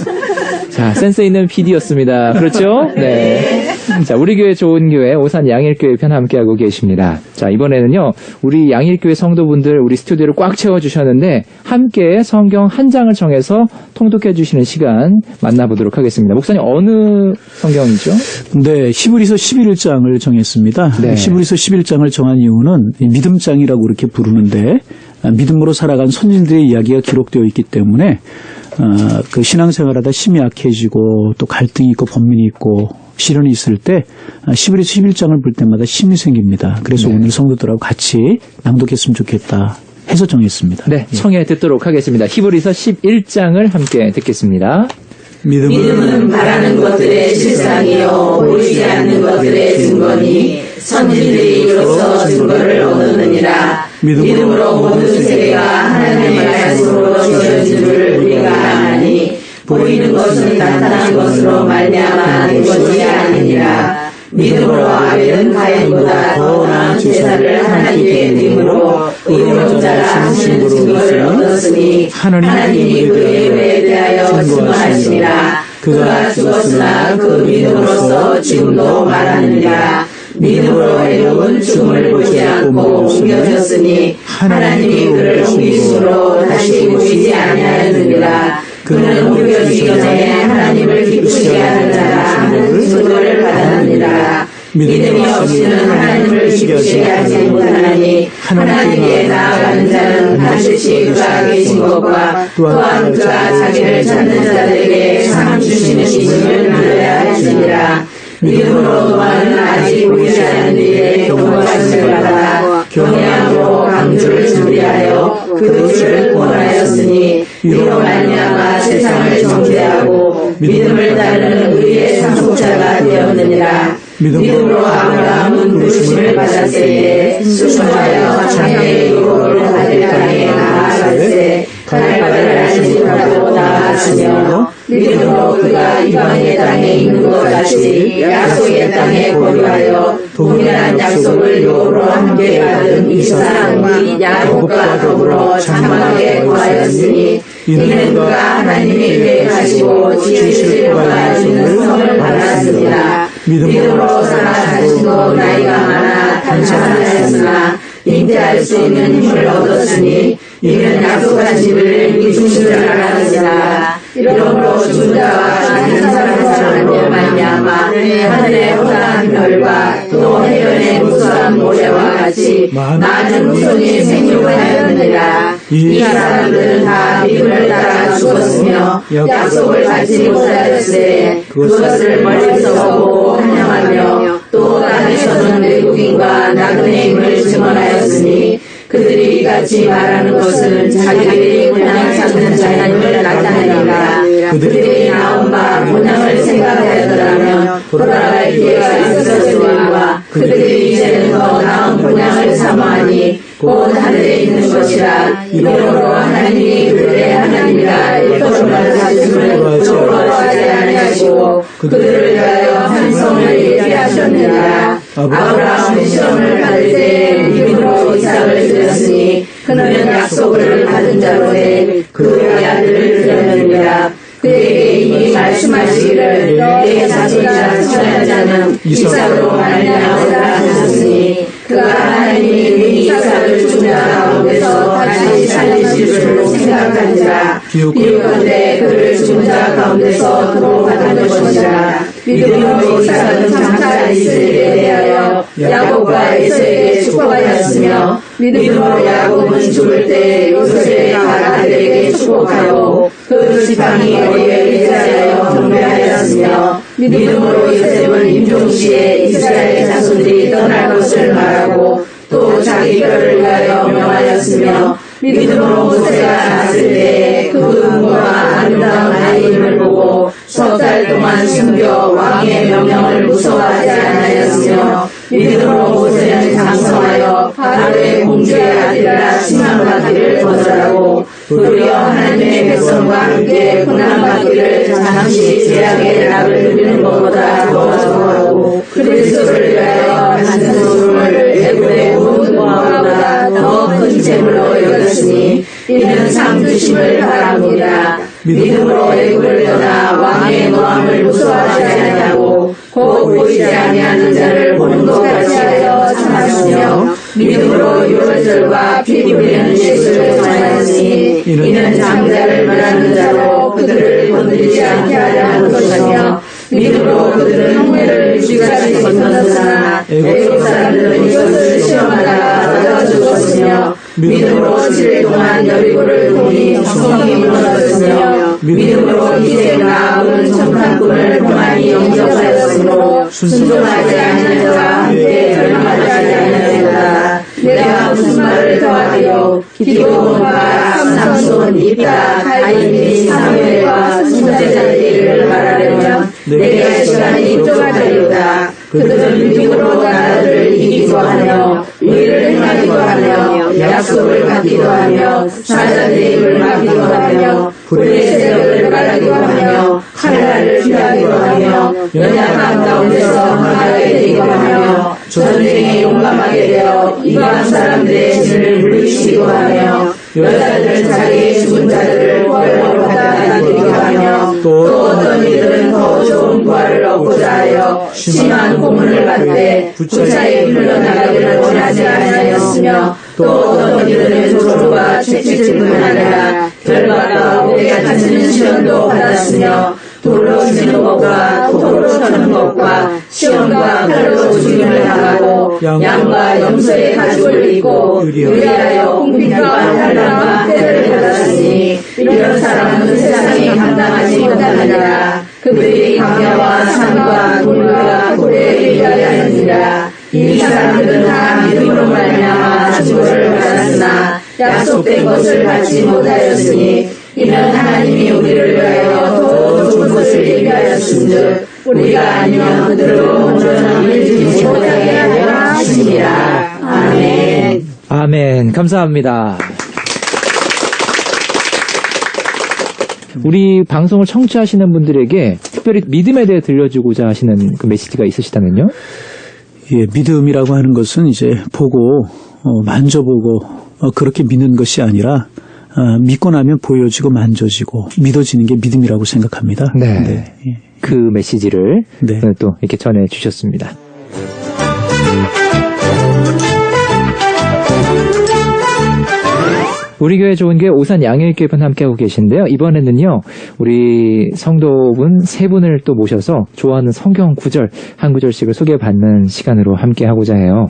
자, 센스 있는 PD였습니다. 그렇죠? 네. 자, 우리 교회 좋은 교회 오산 양일교회 편 함께하고 계십니다. 자, 이번에는요, 우리 양일교회 성도분들 우리 스튜디오를 꽉 채워주셨는데 함께 성경 한 장을 정해서 통독해 주시는 시간 만나보도록 하겠습니다. 목사님, 어느 성경이죠? 네, 히브리서 11장을 정했습니다. 네. 히브리서 11장을 정한 이유는 믿음장이라고 이렇게 부르는데 믿음으로 살아간 선진들의 이야기가 기록되어 있기 때문에 그 신앙생활하다 힘이 약해지고 또 갈등이 있고 번민이 있고 시련이 있을 때 히브리서 11장을 볼 때마다 힘이 생깁니다. 그래서 오늘 성도들하고 같이 낭독했으면 좋겠다 해서 정했습니다. 네, 청해 듣도록 하겠습니다. 히브리서 11장을 함께 듣겠습니다. 믿음은 바라는 것들의 실상이요 보이지 않는 것들의 증거니 선진들이 이로써 증거를 얻느니라. 믿음으로 모든 세계가 하나님의 말씀으로 지어진 줄 우리가 아나니 보이는 것은 나타난 것으로 말미암아 된 것이 아니니라. 믿음으로 아벨은 가인보다 더 나은 제사를 하나님께 드림으로 의로운 자라 하시는 증거를 얻었으니 하나님이 그의 의에 대하여 증거하시니라. 그가 죽었으나 그 믿음으로써 지금도 말하느니라. 믿음으로 에녹은 죽음을 보지 않고 옮겨졌으니 하나님이 그를 옮기심으로 다시 보이지 아니하였느니라. 그는 옮겨지기 전에 하나님을 기쁘시게 하는 자라 하는 증거를 받았느니라. 믿음이 없이는 하나님을 기쁘시게 하지 못하나니 하나님께 나아가는 자는 반드시 그가 계신 것과 또한 그가 자기를 찾는 자들에게 상 주시는 이심을 믿어야 할지니라. 믿음으로 노아는 아직 보이지 않는 일에 경고하심을 받아 경외함으로 방주를 준비하여 그 줄을 원하였으니 이로 말미암아 세상을 정죄하고 믿음을 따르는 의의 상속자가 되었느니라. 믿음으로 아브라함은 부르심을 받았을 때 순종하여 장래의 유업을 받을 땅에 나아갔을 갈 바를 알지 못하고 나아갔으며 믿음으로 그가 이방의 땅에 있는 것 같이 약속의 땅에 거류하여 동일한 약속을 유업으로 함께 받은 이삭이 야곱과 더불어 장막에 거하였으니 이는 그가 하나님이 계획하시고 지으실 바가 주는 성을 받았습니다. 믿음으로 살아가시고 나이가 많아 단창하였으나 잉태할 수 있는 힘을 얻었으니 이는 약속한 집을 믿은 줄 알았으나 이러므로 주자와 한 사람으로 말미암아 하늘의 허다한 별과 또 해변의 무수한 모래와 같이 많은 후손이 생육하였느니라. 이 사람들은 다 믿음을 따라 죽었으며 약속을 받지 못하였으되 그것을 멀리서 보고 환영하며 또 땅에서는 외국인과 나그네 임을 증언하였으니 그들이 이같이 말하는 것은 자기들이 본향을 찾는 자님을 나타내니라. 그들이 나온 바 본향을 생각하였더라면 돌아갈 기회가 있었으리와 그들이 이제는 더 나은 본향을 사모하니 곧 하늘에 있는 것이라. 이러므로 하나님이 그들의 하나님이라 일컬음을 하심을 부끄러워하지 아니하시고 그들을 위하여 한 성을 예비하셨느니라. 아브라함은 시험을 받을 때 믿음으로 이삭을 드렸으니 그는 약속을 받은 자로 돼 그의 아들을 드렸느니라. 그에게 이미 말씀하시기를 내 자손이라 선한 자는 이삭으로 말미암으라 하셨으니 그가 하나님이 이삭을 죽은 자 가운데서 다시 살리실 줄 생각한지라. 비유컨대 그를 죽은 자 가운데서 들어받은 것이라. 믿음으로 이삭은 장차 이스라엘에 대하여 야곱과 에서에게 축복하였으며 믿음으로 야곱은 죽을 때 요셉의 아들에게 축복하고 그 지팡이 어디에 대하여 경배하였으며 믿음으로 요셉은 임종시에 이스라엘 자손들이 떠날 것을 말하고 또 자기 뼈를 위하여 명하였으며 믿음으로 모세가 낳았을 때 그 부모가 아름다운 아이임을 보고 석 달 동안 숨겨 왕의 명령을 무서워하지 않았으며 믿음으로 모세는 장성하여 바로의 공주의 아들이라 칭함받기를 거절하고 도리어 하나님의 백성과 함께 고난받기를 잠시 죄악의 낙을 누리는 것보다 더 좋아하고 그리스도를 위하여 받는 소름을 애굽의 모든 모함보다 더 큰 재물로 여겼으니 이는 상 주심을 바라봅니다. 믿음으로 애굽을 떠나 왕의 노함을 무서워하지 아니하고 곧 보이지 아니하는 자를 보는 것 같이 하여 참았으며 믿음으로 유월절과 피 흘리는 예수를 전하였으니 이는 장자를 말하는 자로 그들을 건드리지 않게 하려는 것이며 믿음으로 그들은 홍해를 쥐같이 건넜으나 애국 사람들은 이것을 시험하다가 받아 죽었으며 믿음으로 7일 동안 여리고를 보니 성이 무너졌으며 믿음으로 이새가 오는 정탐 꿈을 평안히 영접하였으므로 순종하지 않는 자와 함께 멸망하지 아니하였다. 내가 무슨 말을 더하리요 기도원과 삼손 입다 가인이 사무엘과 선지자들을 말하려면 내게 시간이 부족하리로다. 그들은 믿음으로 나라를 이기기도 하며 의를 행하기도 하며 약속을 받기도 하며 사자들의 입을 막기도 하며 불의 세력을 말하기도 하며 칼날을 피하기도 하며 연약한 가운데서 강하게 되기도 하며 전쟁에 용감하게 되어 이방 사람들의 진을 물리치기도 하며 여자들은 자기의 죽은 자들을 부활로 받아들이기도 하며 또 어떤 이들은 더 좋은 부활을 얻고자 하여 심한 고문을 받되 부차에 흘러나가기를 원하지 아니하였으며 또 어떤 이들은 조롱과 채찍질뿐 아니라 결박과 옥에 갇히는 시련도 받았으며 돌로 치는 것과 톱으로 쳐는 것과 시험과 칼로 죽임을 당하고 양과 염소의 가죽을 입고 의리하여 공평과 환난과 때를 받았으니 이런 사람은 세상이 감당하지 못하느니라. 그들이 강야와 산과 돌과 고래에 의하여 하느니라. 이 사람들은 다 믿음으로 말미암아 증거를 받았으나 약속된 것을 받지 못하였으니 이는 하나님이 우리를 위하여 더 좋은 것을 예비하였은즉 우리가 아니면 그들로 온전히 이르지 못하게 하려 하시니라. 아멘. 아멘. 감사합니다. 우리 방송을 청취하시는 분들에게 특별히 믿음에 대해 들려주고자 하시는 그 메시지가 있으시다면요? 예, 믿음이라고 하는 것은 이제 보고 만져보고 그렇게 믿는 것이 아니라 믿고 나면 보여지고 만져지고 믿어지는 게 믿음이라고 생각합니다. 네. 네. 예. 그 메시지를 네. 또 이렇게 전해 주셨습니다. 우리 교회 좋은 교회 오산 양일교회분 함께하고 계신데요. 이번에는요, 우리 성도분 세 분을 또 모셔서 좋아하는 성경 구절, 한 구절씩을 소개받는 시간으로 함께하고자 해요.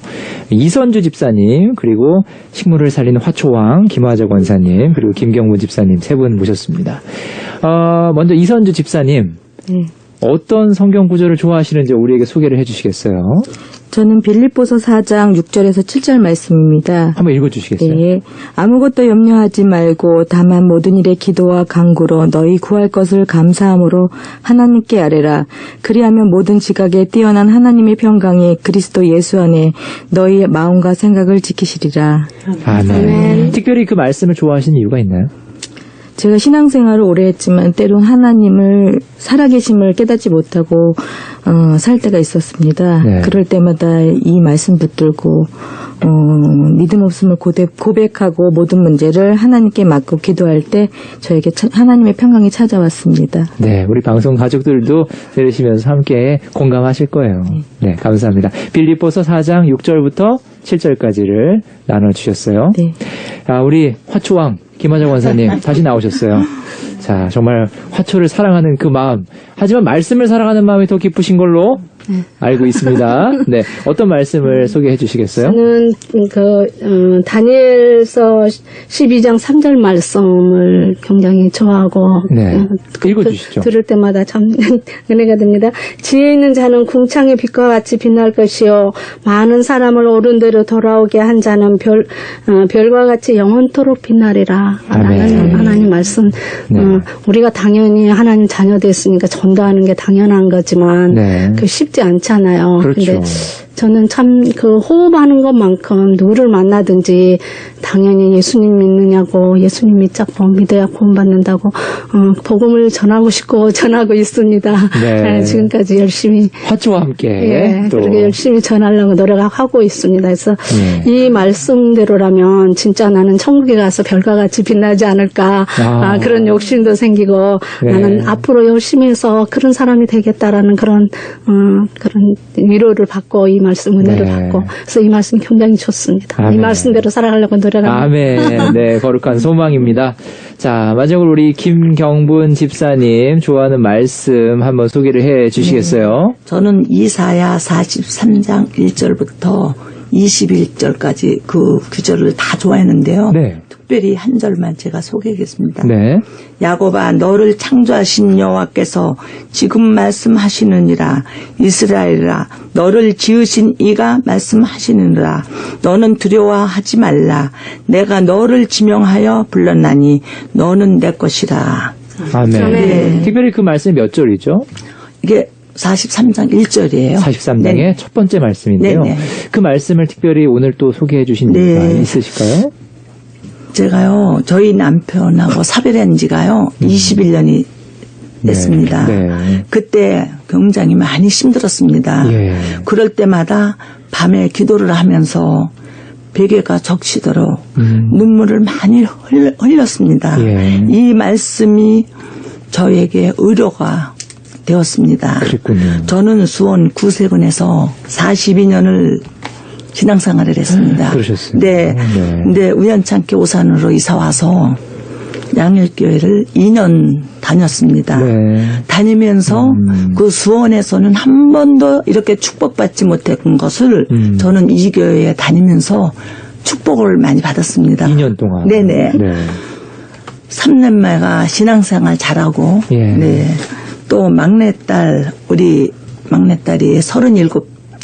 이선주 집사님, 그리고 식물을 살리는 화초왕, 김화재 권사님, 그리고 김경문 집사님 세 분 모셨습니다. 먼저 이선주 집사님, 어떤 성경 구절을 좋아하시는지 우리에게 소개를 해주시겠어요? 저는 빌립보서 4장 6절에서 7절 말씀입니다. 한번 읽어주시겠어요? 네. 아무것도 염려하지 말고 다만 모든 일에 기도와 간구로 너희 구할 것을 감사함으로 하나님께 아뢰라. 그리하면 모든 지각에 뛰어난 하나님의 평강이 그리스도 예수 안에 너희의 마음과 생각을 지키시리라. 아멘. 특별히 그 말씀을 좋아하시는 이유가 있나요? 제가 신앙생활을 오래 했지만 때론 하나님을 살아계심을 깨닫지 못하고 살 때가 있었습니다. 네. 그럴 때마다 이 말씀 붙들고 믿음 없음을 고백하고 모든 문제를 하나님께 맡고 기도할 때 저에게 하나님의 평강이 찾아왔습니다. 네, 우리 방송 가족들도 들으시면서 함께 공감하실 거예요. 네, 감사합니다. 빌립보서 4장 6절부터 7절까지를 나눠주셨어요. 네. 우리 화초왕 김화재 원사님 다시 나오셨어요. 자, 정말 화초를 사랑하는 그 마음, 하지만 말씀을 사랑하는 마음이 더 깊으신 걸로 알고 있습니다. 네, 어떤 말씀을 소개해 주시겠어요? 저는 다니엘서 12장 3절 말씀을 굉장히 좋아하고 네, 읽어주시죠. 들을 때마다 참 은혜가 됩니다. 지혜 있는 자는 궁창의 빛과 같이 빛날 것이요 많은 사람을 옳은 대로 돌아오게 한 자는 별과 같이 영원토록 빛나리라. 하나님 말씀. 네. 우리가 당연히 하나님 자녀 됐으니까 전도하는 게 당연한 거지만 네. 그 쉽지 않잖아요. 그렇죠. 근데 저는 참 그 호흡하는 것만큼 누구를 만나든지 당연히 예수님 믿느냐고 예수님 믿자고 믿어야 구원받는다고 복음을 전하고 싶고 전하고 있습니다. 네. 지금까지 열심히 화투와 함께 예, 또 그렇게 열심히 전하려고 노력하고 있습니다. 그래서 이 말씀대로라면 진짜 나는 천국에 가서 별과 같이 빛나지 않을까 그런 욕심도 생기고 네. 나는 앞으로 열심히 해서 그런 사람이 되겠다라는 그런 위로를 받고 이 말씀 은혜를 네. 받고 그래서 이 말씀이 굉장히 좋습니다. 아멘. 이 말씀대로 살아가려고 노력합니다. 아멘. 네, 거룩한 소망입니다. 자, 마지막으로 우리 김경분 집사님 좋아하는 말씀 한번 소개를 해 주시겠어요? 저는 이사야 43장 1절부터 21절까지 그 구절을 다 좋아했는데요. 네. 특별히 한 절만 제가 소개하겠습니다. 네. 야곱아 너를 창조하신 여호와께서 지금 말씀하시느니라. 이스라엘아 너를 지으신 이가 말씀하시느니라. 너는 두려워하지 말라. 내가 너를 지명하여 불렀나니 너는 내 것이라. 아멘. 네. 특별히 그 말씀이 몇 절이죠? 이게 43장 1절이에요. 43장의 네. 첫 번째 말씀인데요. 네네. 그 말씀을 특별히 오늘 또 소개해 주신 이유가 있으실까요? 제가요, 저희 남편하고 사별한 지가요, 21년이 됐습니다. 네. 그때 굉장히 많이 힘들었습니다. 예. 그럴 때마다 밤에 기도를 하면서 베개가 적시도록 눈물을 많이 흘렸습니다. 예. 이 말씀이 저에게 의료가 되었습니다. 그랬군요. 저는 수원 구세군에서 42년을 신앙생활을 했습니다. 그러셨어요. 네. 네. 근데 우연찮게 오산으로 이사 와서 양일교회를 2년 다녔습니다. 네. 다니면서 그 수원에서는 한 번도 이렇게 축복받지 못했던 것을 저는 이 교회에 다니면서 축복을 많이 받았습니다. 2년 동안. 네네. 네. 3년마가 신앙생활 잘하고, 예. 네. 또 우리 막내딸이 37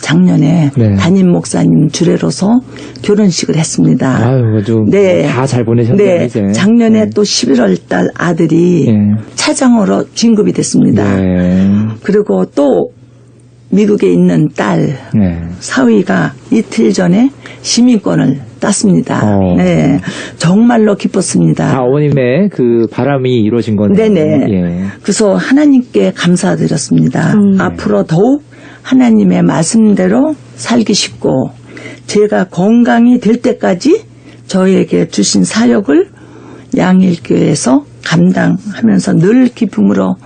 작년에 네. 담임 목사님 주례로서 결혼식을 했습니다. 아유, 좀 네. 다 잘 보내셨네요. 네. 이제. 작년에 또 11월 달 아들이 차장으로 진급이 됐습니다. 네. 그리고 또 미국에 있는 딸 네. 사위가 이틀 전에 시민권을 땄습니다. 네. 정말로 기뻤습니다. 다 어머님의 그 바람이 이루어진 거네요. 네네. 예. 그래서 하나님께 감사드렸습니다. 앞으로 더욱 하나님의 말씀대로 살기 쉽고 제가 건강이 될 때까지 저에게 주신 사역을 양일교회에서 감당하면서 늘 기쁨으로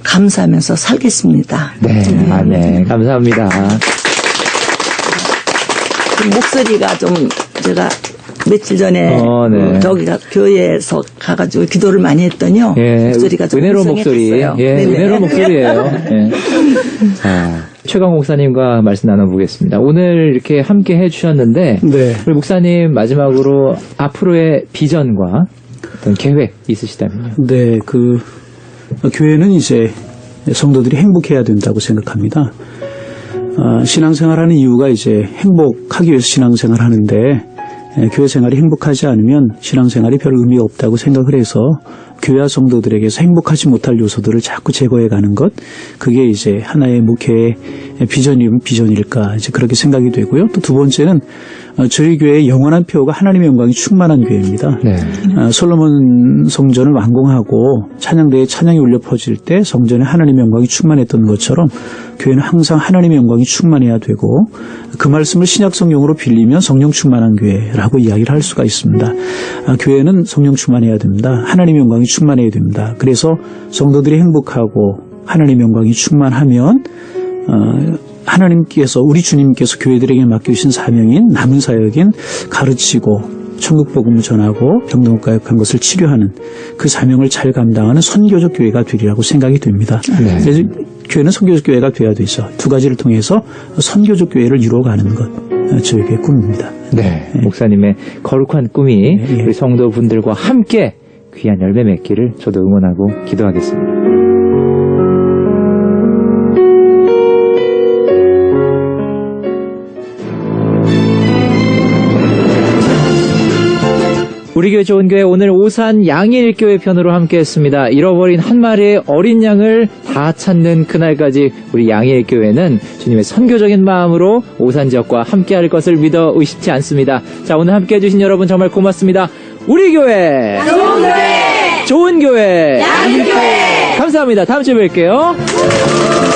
감사하면서 살겠습니다. 네, 아멘. 감사합니다. 목소리가 좀 제가 며칠 전에 네. 저기가 교회에서 가가지고 기도를 많이 했더니요. 예, 목소리가 좀 은혜로운 목소리. 이상해졌어요. 예, 네네. 은혜로운 목소리예요. 예. 자, 최강 목사님과 말씀 나눠보겠습니다. 오늘 이렇게 함께 해주셨는데, 네. 우리 목사님 마지막으로 앞으로의 비전과 어떤 계획 있으시다면요? 네, 교회는 이제 성도들이 행복해야 된다고 생각합니다. 신앙생활하는 이유가 이제 행복하기 위해서 신앙생활 하는데, 교회 생활이 행복하지 않으면 신앙생활이 별 의미가 없다고 생각을 해서 교회와 성도들에게서 행복하지 못할 요소들을 자꾸 제거해 가는 것, 그게 이제 하나의 목회의 비전이면 비전일까, 이제 그렇게 생각이 되고요. 또 두 번째는 저희 교회의 영원한 표가 하나님의 영광이 충만한 교회입니다. 네. 솔로몬 성전을 완공하고 찬양대에 찬양이 울려 퍼질 때 성전에 하나님의 영광이 충만했던 것처럼 교회는 항상 하나님의 영광이 충만해야 되고, 그 말씀을 신약 성경으로 빌리면 성령 충만한 교회라고 이야기를 할 수가 있습니다. 교회는 성령 충만해야 됩니다. 하나님의 영광이 충만해야 됩니다. 그래서 성도들이 행복하고 하나님의 영광이 충만하면 하나님께서, 우리 주님께서 교회들에게 맡겨주신 사명인 남은 사역인 가르치고 천국 복음을 전하고 병동가역한 것을 치료하는 그 사명을 잘 감당하는 선교적 교회가 되리라고 생각이 됩니다. 네. 그래서 교회는 선교적 교회가 되어야 되죠. 두 가지를 통해서 선교적 교회를 이루어가는 것, 저에게 꿈입니다. 네. 목사님의 거룩한 꿈이 우리 성도분들과 함께 귀한 열매 맺기를 저도 응원하고 기도하겠습니다. 우리 우리 교회 좋은 교회 오늘 오산 양일교회 편으로 함께했습니다. 잃어버린 한 마리의 어린 양을 다 찾는 그날까지 우리 양일교회는 주님의 선교적인 마음으로 오산 지역과 함께할 것을 믿어 의심치 않습니다. 자, 오늘 함께해주신 여러분 정말 고맙습니다. 우리 교회 좋은 교회, 좋은 교회 양일교회 감사합니다. 다음 주에 뵐게요.